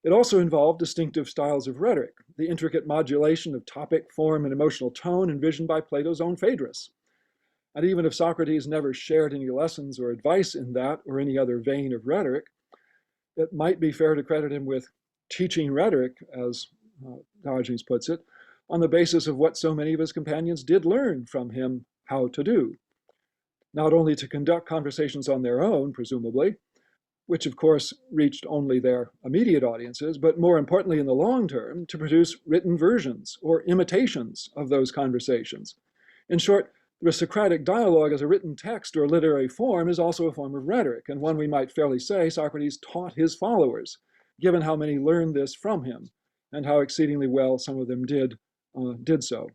[SPEAKER 2] It also involved distinctive styles of rhetoric, the intricate modulation of topic, form, and emotional tone envisioned by Plato's own Phaedrus. And even if Socrates never shared any lessons or advice in that or any other vein of rhetoric, it might be fair to credit him with teaching rhetoric, as Diogenes puts it, on the basis of what so many of his companions did learn from him how to do. Not only to conduct conversations on their own, presumably, which of course reached only their immediate audiences, but more importantly in the long term, to produce written versions or imitations of those conversations. In short, the Socratic dialogue as a written text or literary form is also a form of rhetoric, and one we might fairly say Socrates taught his followers, given how many learned this from him, and how exceedingly well some of them did so.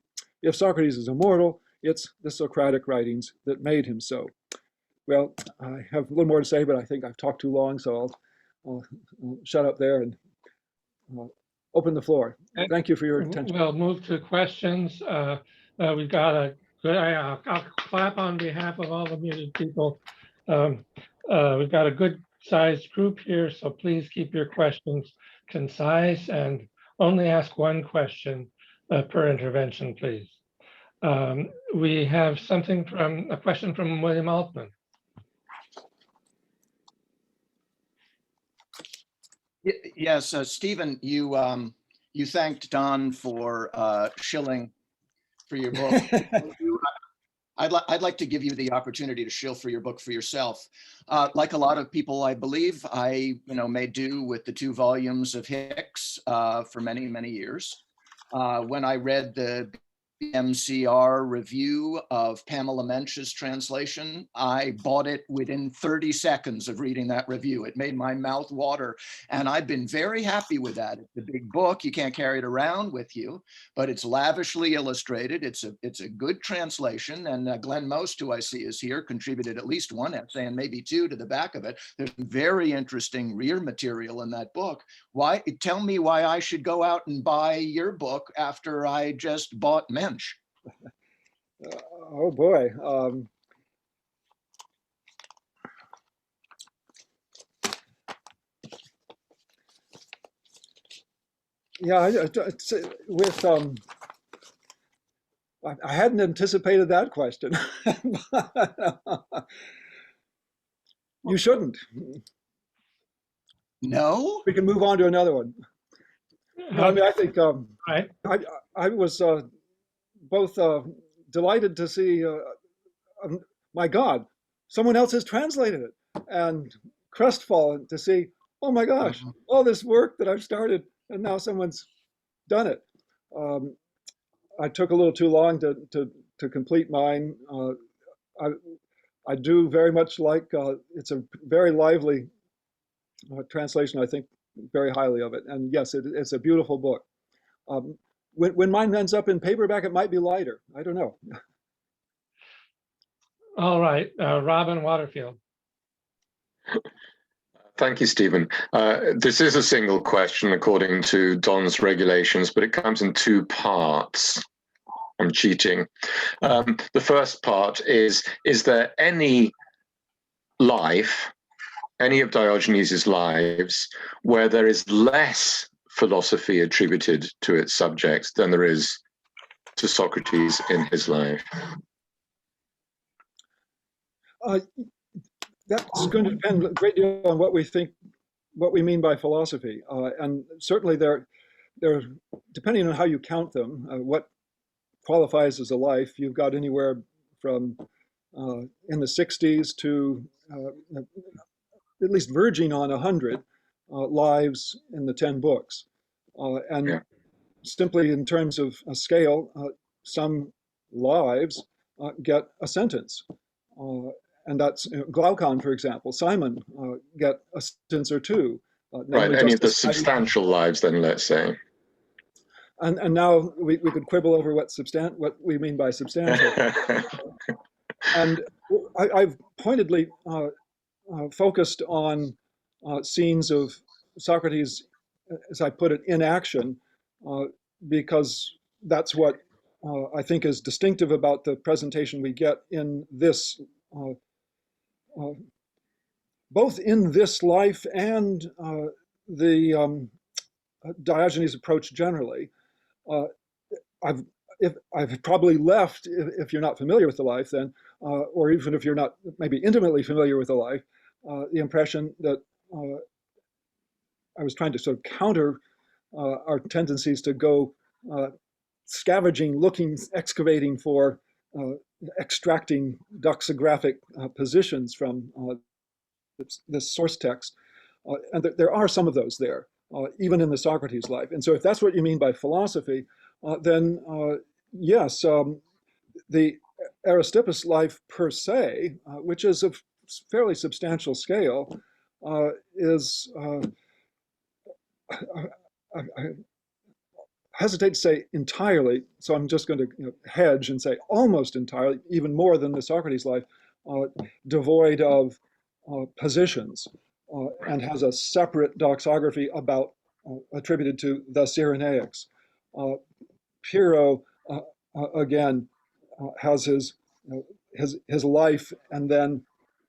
[SPEAKER 2] If Socrates is immortal, it's the Socratic writings that made him so. Well, I have a little more to say, but I think I've talked too long, so I'll shut up there and open the floor. Thank you for your attention.
[SPEAKER 1] We'll move to questions. We've got a good, I'll clap on behalf of all the muted people. We've got a good sized group here, so please keep your questions concise and only ask one question per intervention, please. We have a question from William Altman.
[SPEAKER 3] Yes, Stephen, you thanked Don for shilling for your book. I'd like to give you the opportunity to shill for your book for yourself. Like a lot of people, I believe, I made do with the 2 volumes of Hicks for many, many years. When I read the MCR review of Pamela Mensch's translation, I bought it within 30 seconds of reading that review. It made my mouth water, and I've been very happy with that. It's a big book. You can't carry it around with you, but it's lavishly illustrated. It's a good translation, and Glenn Most, who I see is here, contributed at least 1 essay and maybe 2 to the back of it. There's very interesting rear material in that book. Tell me why I should go out and buy your book after I just bought Mensch.
[SPEAKER 2] Oh boy. Yeah, I hadn't anticipated that question. You shouldn't.
[SPEAKER 3] No?
[SPEAKER 2] We can move on to another one. No, I mean, I think I was both delighted to see, my God, someone else has translated it, and crestfallen to see, oh my gosh, all this work that I've started, and now someone's done it. I took a little too long to complete mine. I do very much like, it's a very lively translation. I think very highly of it, and yes, it's a beautiful book. When mine ends up in paperback, it might be lighter. I don't know.
[SPEAKER 1] All right, Robin Waterfield.
[SPEAKER 4] Thank you, Stephen. This is a single question according to Don's regulations, but it comes in two parts. I'm cheating. The first part is there any life, any of Diogenes' lives, where there is less philosophy attributed to its subjects than there is to Socrates in his life?
[SPEAKER 2] That's going to depend a great deal on what we mean by philosophy. And certainly there, depending on how you count them, what qualifies as a life, you've got anywhere from in the 60s to at least verging on 100 lives in the 10 books. And simply in terms of a scale, some lives get a sentence. And that's Glaucon, for example. Simon get a sentence or two.
[SPEAKER 4] Right, any of the substantial lives then, let's say.
[SPEAKER 2] And now we could quibble over what we mean by substantial. And I've pointedly focused on scenes of Socrates, as I put it, in action, because that's what I think is distinctive about the presentation we get in this, both in this life and the Diogenes approach generally. I've probably left, if you're not familiar with the life then, or even if you're not maybe intimately familiar with the life, the impression that I was trying to sort of counter our tendencies to go scavenging, looking, excavating for, extracting doxographic positions from this source text. And there are some of those there, even in the Socrates life. And so if that's what you mean by philosophy, then yes, the Aristippus life per se, which is of fairly substantial scale, is, I hesitate to say entirely, so I'm just going to hedge and say almost entirely, even more than the Socrates life, devoid of positions, and has a separate doxography about attributed to the Cyrenaics. Pyrrho, again, has his life, and then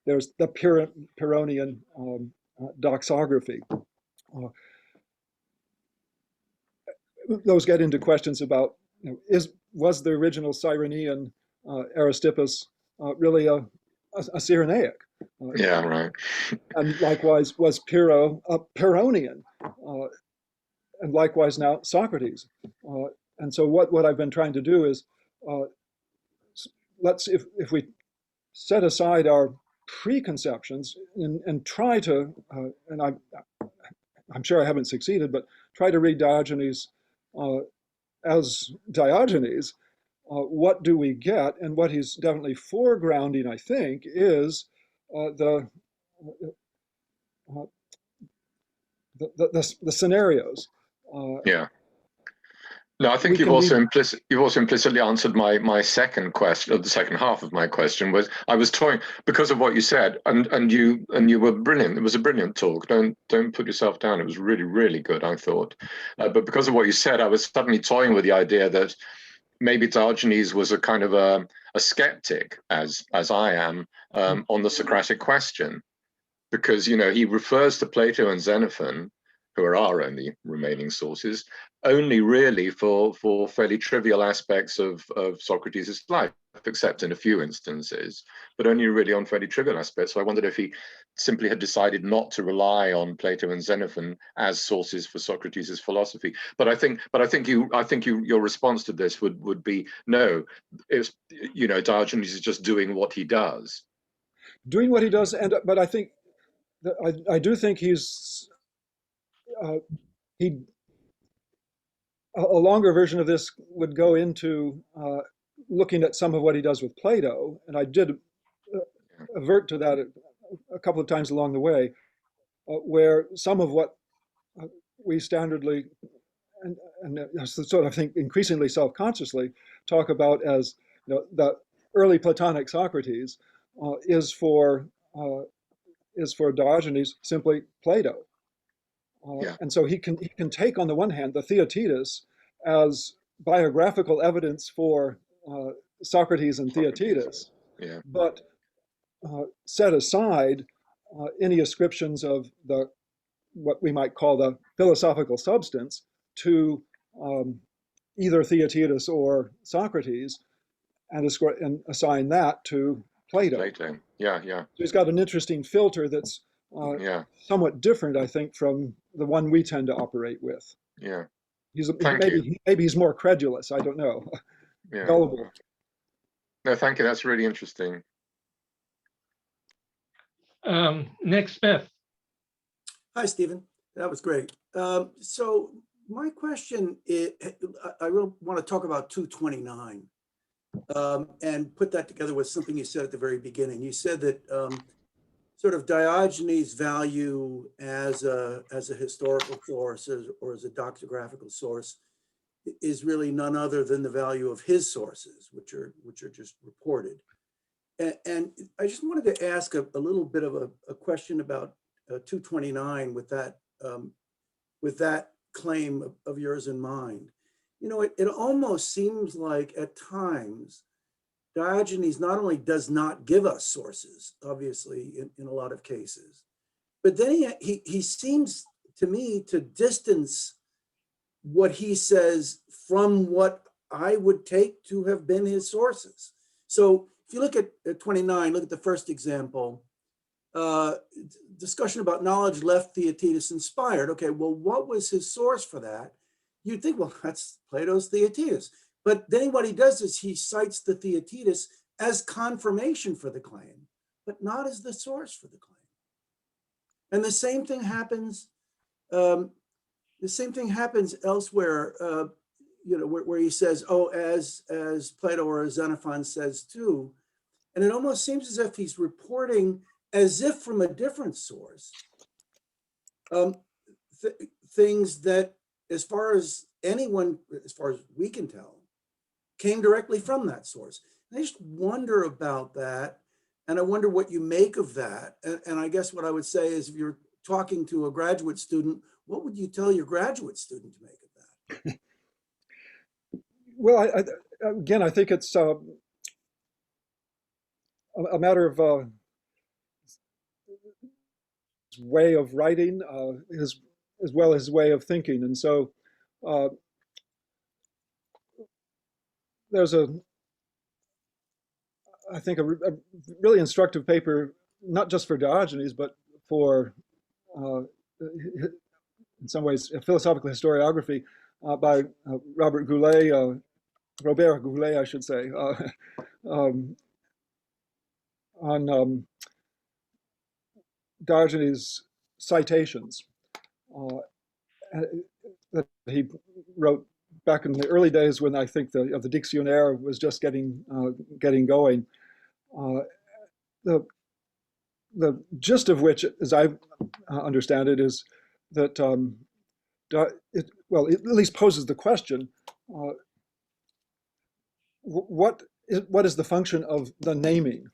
[SPEAKER 2] there's the Pyrrhonian doxography. Those get into questions about, was the original Cyrenaean Aristippus really a Cyrenaic?
[SPEAKER 4] Yeah, right.
[SPEAKER 2] And likewise, was Pyrrho a Pyrrhonian? And likewise now Socrates. And so what I've been trying to do is, if we set aside our preconceptions and try to, and I'm sure I haven't succeeded, but try to read Diogenes as Diogenes, what do we get? And what he's definitely foregrounding, I think, is the scenarios.
[SPEAKER 4] Yeah. No, I think you've also implicitly answered my second question, or the second half of my question. Was I was toying because of what you said, and you were brilliant. It was a brilliant talk. Don't put yourself down. It was really, really good, I thought. But because of what you said, I was suddenly toying with the idea that maybe Diogenes was a kind of a skeptic, as I am, on the Socratic question, because he refers to Plato and Xenophon, who are our only remaining sources, only really for fairly trivial aspects of Socrates' life, except in a few instances, but only really on fairly trivial aspects. So I wondered if he simply had decided not to rely on Plato and Xenophon as sources for Socrates' philosophy. But I think your response to this would be no. It's Diogenes is just doing what he does.
[SPEAKER 2] Doing what he does, but I think I do think he's a longer version of this would go into looking at some of what he does with Plato, and I did avert to that a couple of times along the way, where some of what we standardly and sort of I think increasingly self-consciously talk about as the early Platonic Socrates is for is for Diogenes simply Plato.
[SPEAKER 4] Yeah.
[SPEAKER 2] And so he can take, on the one hand, the Theaetetus as biographical evidence for Socrates and Theaetetus,
[SPEAKER 4] Yeah.
[SPEAKER 2] but set aside any ascriptions of the what we might call the philosophical substance to either Theaetetus or Socrates, and assign that to Plato.
[SPEAKER 4] Plato. Yeah. Yeah.
[SPEAKER 2] So he's got an interesting filter that's
[SPEAKER 4] Yeah.
[SPEAKER 2] somewhat different, I think, from the one we tend to operate with.
[SPEAKER 4] Yeah.
[SPEAKER 2] He's
[SPEAKER 4] Thank you.
[SPEAKER 2] maybe he's more credulous. I don't know.
[SPEAKER 4] Yeah.
[SPEAKER 2] Gullible.
[SPEAKER 4] No, thank you. That's really interesting.
[SPEAKER 1] Nick Smith.
[SPEAKER 5] Hi, Stephen. That was great. So my question is, I really want to talk about 229 and put that together with something you said at the very beginning. You said that sort of Diogenes' value as a historical source or as a doxographical source is really none other than the value of his sources, which are just reported. And I just wanted to ask a little bit of a question about 229 with that claim of yours in mind. You know, it almost seems like at times Diogenes not only does not give us sources, obviously in a lot of cases, but then he seems to me to distance what he says from what I would take to have been his sources. So if you look at 29, look at the first example, discussion about knowledge left Theaetetus inspired. Okay, well, what was his source for that? You'd think, well, that's Plato's Theaetetus. But then what he does is he cites the Theaetetus as confirmation for the claim, but not as the source for the claim. And the same thing happens. The same thing happens elsewhere. You know, where he says, "Oh, as Plato or as Xenophon says too," and it almost seems as if he's reporting as if from a different source, things that, as far as we can tell, came directly from that source. And I just wonder about that, and I wonder what you make of that. And I guess what I would say is, if you're talking to a graduate student, what would you tell your graduate student to make of that?
[SPEAKER 2] Well, again, I think it's a matter of his way of writing, as well as his way of thinking. And so there's I think, a really instructive paper, not just for Diogenes, but for, in some ways, philosophical historiography by Robert Goulet, I should say, on Diogenes' citations that he wrote back in the early days, when I think the Dictionnaire was just getting going. The gist of which, as I understand it, is that it at least poses the question: what is the function of the naming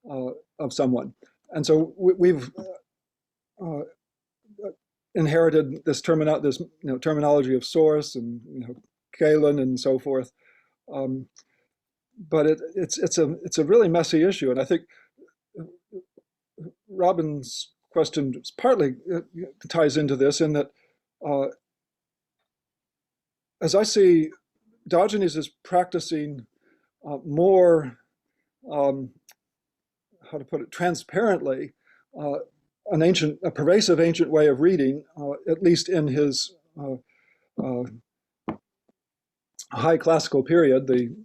[SPEAKER 2] of someone? And so we've inherited this terminology of source and Galen and so forth, but it's a really messy issue, and I think Robin's question partly ties into this, in that as I see, Diogenes is practicing more, how to put it, transparently, a pervasive ancient way of reading, at least in his high classical period, the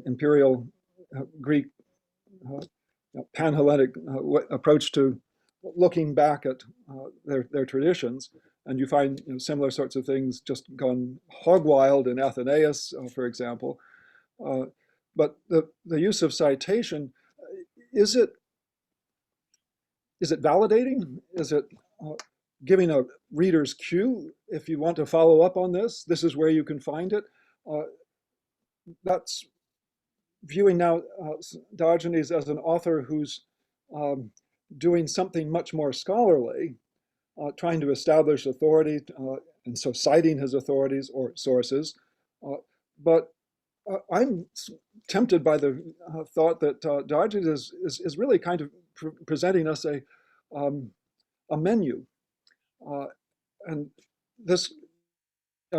[SPEAKER 2] imperial Greek Panhellenic approach to looking back at their traditions. And you find similar sorts of things just gone hog wild in Athenaeus, for example. But the use of citation, is it validating? Is it giving a reader's cue? If you want to follow up on this, this is where you can find it. That's viewing now Diogenes as an author whose doing something much more scholarly, trying to establish authority, and so citing his authorities or sources. But I'm tempted by the thought that Diogenes is really kind of presenting us a menu. And this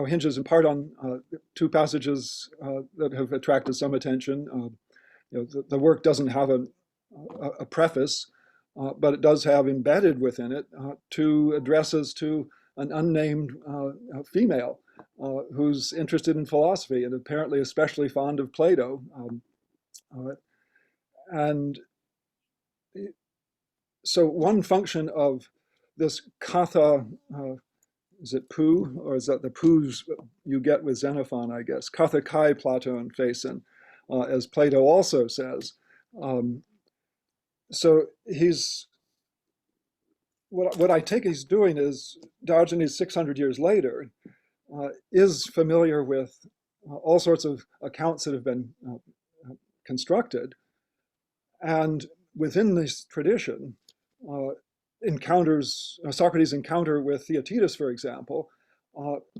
[SPEAKER 2] hinges in part on two passages that have attracted some attention. The work doesn't have a preface, but it does have embedded within it two addresses to an unnamed female who's interested in philosophy and apparently especially fond of Plato. And so one function of this katha, is it poo, or is that the poos you get with Xenophon, I guess? Katha kai Platon phasin, as Plato also says. So he's, what I take he's doing is Diogenes 600 years later is familiar with all sorts of accounts that have been constructed. And within this tradition, Socrates' encounter with Theaetetus, for example,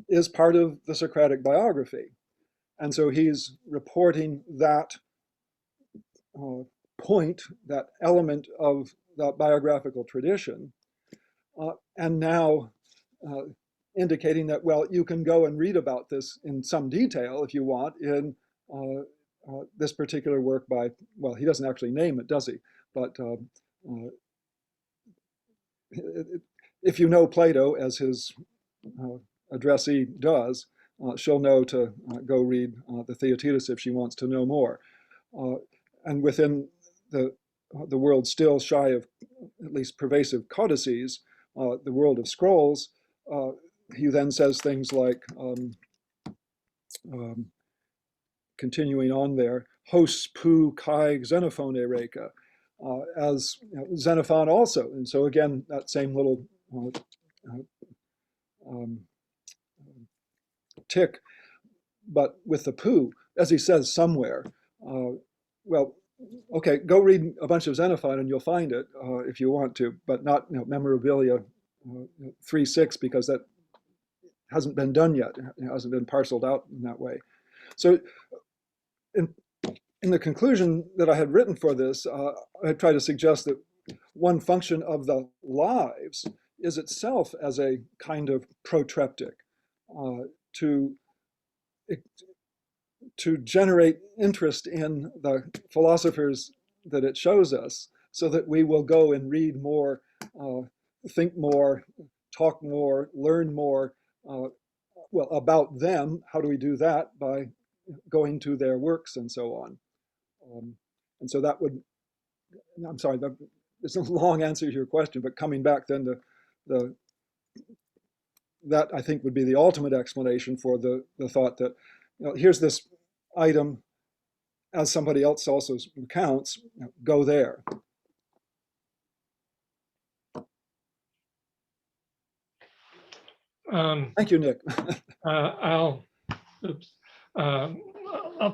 [SPEAKER 2] is part of the Socratic biography. And so he's reporting that point, that element of that biographical tradition, and now indicating that, well, you can go and read about this in some detail if you want in this particular work by, well, he doesn't actually name it, does he? But if you know Plato, as his addressee does, she'll know to go read the Theaetetus if she wants to know more. And within the world still shy of at least pervasive codices, the world of scrolls, he then says things like, continuing on there, hos pu kai xenophone reka, as Xenophon also. And so again, that same little tick, but with the pu, as he says somewhere. Well, okay, go read a bunch of Xenophon and you'll find it if you want to, but not memorabilia 3.6, because that hasn't been done yet. It hasn't been parceled out in that way. So in the conclusion that I had written for this, I tried to suggest that one function of the Lives is itself as a kind of protreptic to generate interest in the philosophers that it shows us, so that we will go and read more, think more, talk more, learn more, well, about them. How do we do that? By going to their works and so on. And so that would, I'm sorry, it's a long answer to your question, but coming back then to that I think would be the ultimate explanation for the thought that, here's this item, as somebody else also recounts, go there. Thank you, Nick.
[SPEAKER 1] I'll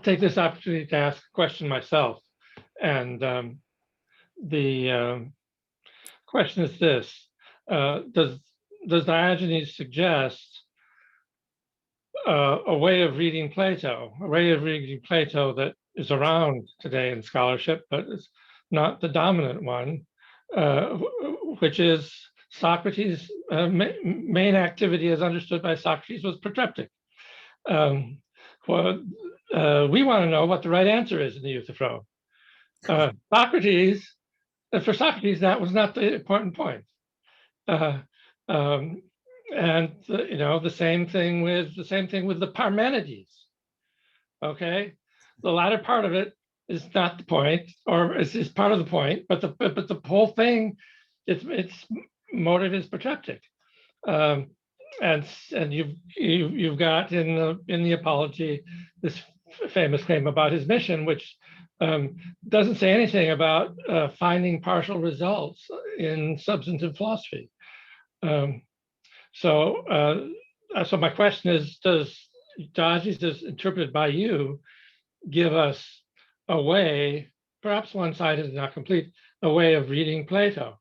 [SPEAKER 1] take this opportunity to ask a question myself. And the question is this: does Diogenes suggest a way of reading Plato, that is around today in scholarship, but it's not the dominant one, which is Socrates' main activity as understood by Socrates was protreptic. Well, we want to know what the right answer is in the Youth of Rome. For Socrates, that was not the important point. And the same thing with the Parmenides. Okay, the latter part of it is not the point, or is part of the point, but the whole thing, its motive is protreptic. And you've got in the Apology this famous claim about his mission, which doesn't say anything about finding partial results in substantive philosophy. So my question is, does Diogenes, interpreted by you, give us a way, perhaps one-sided and not complete, a way of reading Plato?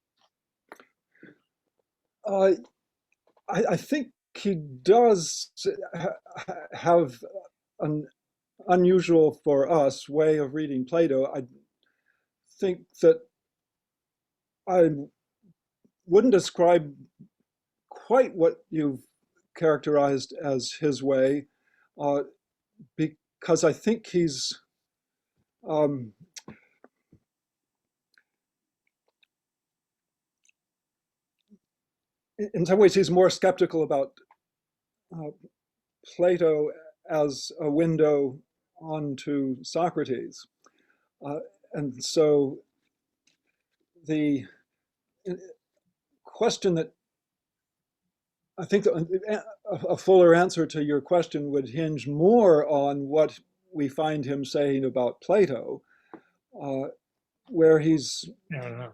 [SPEAKER 2] I think he does have an unusual for us way of reading Plato. I think that I wouldn't describe quite what you've characterized as his way, because I think he's in some ways he's more skeptical about Plato as a window onto Socrates. And so the question that I think that a fuller answer to your question would hinge more on what we find him saying about Plato, where he's,
[SPEAKER 1] I don't know.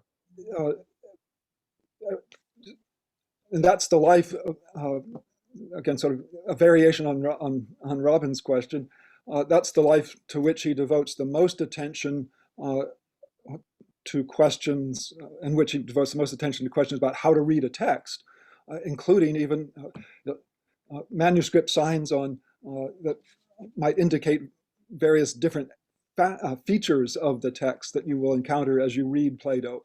[SPEAKER 2] and that's the life, again, sort of a variation on Robin's question. That's the life to which he devotes the most attention to questions, in which he devotes the most attention to questions about how to read a text, including even manuscript signs on that might indicate various different features of the text that you will encounter as you read Plato.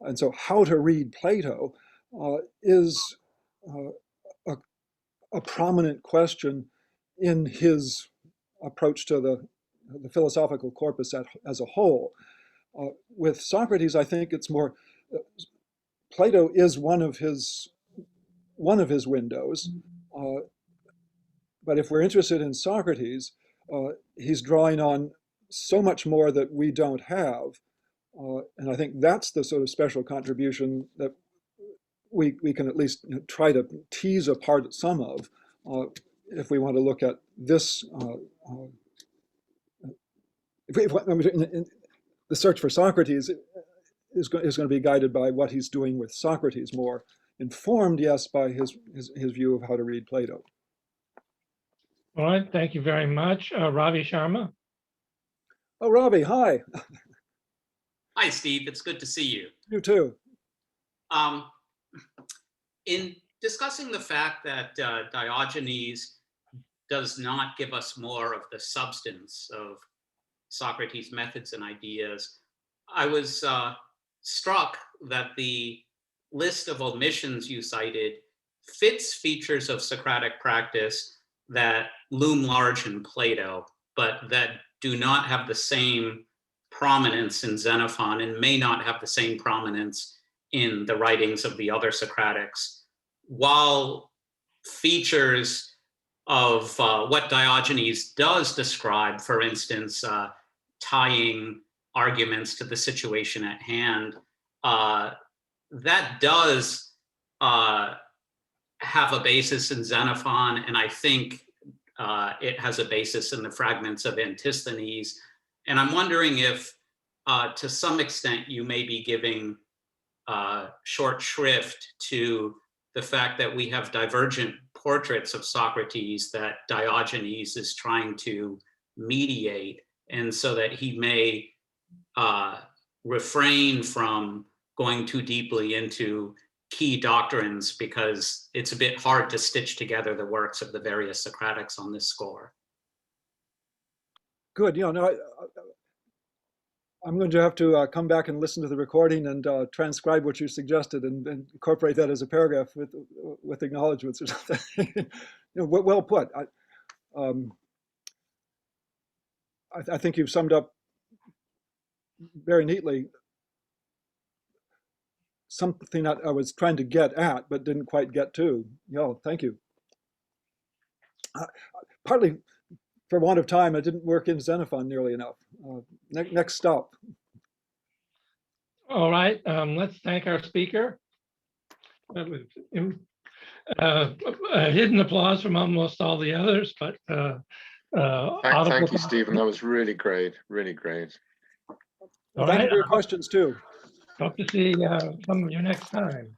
[SPEAKER 2] And so how to read Plato is a prominent question in his approach to the philosophical corpus as a whole. With Socrates, I think it's more, Plato is one of his windows, but if we're interested in Socrates, he's drawing on so much more that we don't have, and I think that's the sort of special contribution that we can at least try to tease apart some of, if we want to look at this. The search for Socrates is going to be guided by what he's doing with Socrates, more informed, yes, by his view of how to read Plato.
[SPEAKER 1] All right, thank you very much. Ravi Sharma.
[SPEAKER 2] Oh, Ravi, hi.
[SPEAKER 6] Hi, Steve. It's good to see you.
[SPEAKER 2] You too.
[SPEAKER 6] In discussing the fact that Diogenes does not give us more of the substance of Socrates' methods and ideas, I was struck that the list of omissions you cited fits features of Socratic practice that loom large in Plato, but that do not have the same prominence in Xenophon and may not have the same prominence in the writings of the other Socratics. While features of what Diogenes does describe, for instance, tying arguments to the situation at hand, that does have a basis in Xenophon, and I think it has a basis in the fragments of Antisthenes. And I'm wondering if, to some extent, you may be giving short shrift to the fact that we have divergent portraits of Socrates that Diogenes is trying to mediate, and so that he may refrain from going too deeply into key doctrines because it's a bit hard to stitch together the works of the various Socratics on this score.
[SPEAKER 2] Good. No, I'm going to have to come back and listen to the recording and transcribe what you suggested and incorporate that as a paragraph with acknowledgements or something. Well put. I think you've summed up very neatly something that I was trying to get at but didn't quite get to. Thank you. Partly for want of time, I didn't work in Xenophon nearly enough. Next stop.
[SPEAKER 1] All right, let's thank our speaker. Hidden applause from almost all the others, but
[SPEAKER 4] Thank you, Stephen. That was really great, really great.
[SPEAKER 2] Thank you for your questions too.
[SPEAKER 1] Hope to see some of you next time.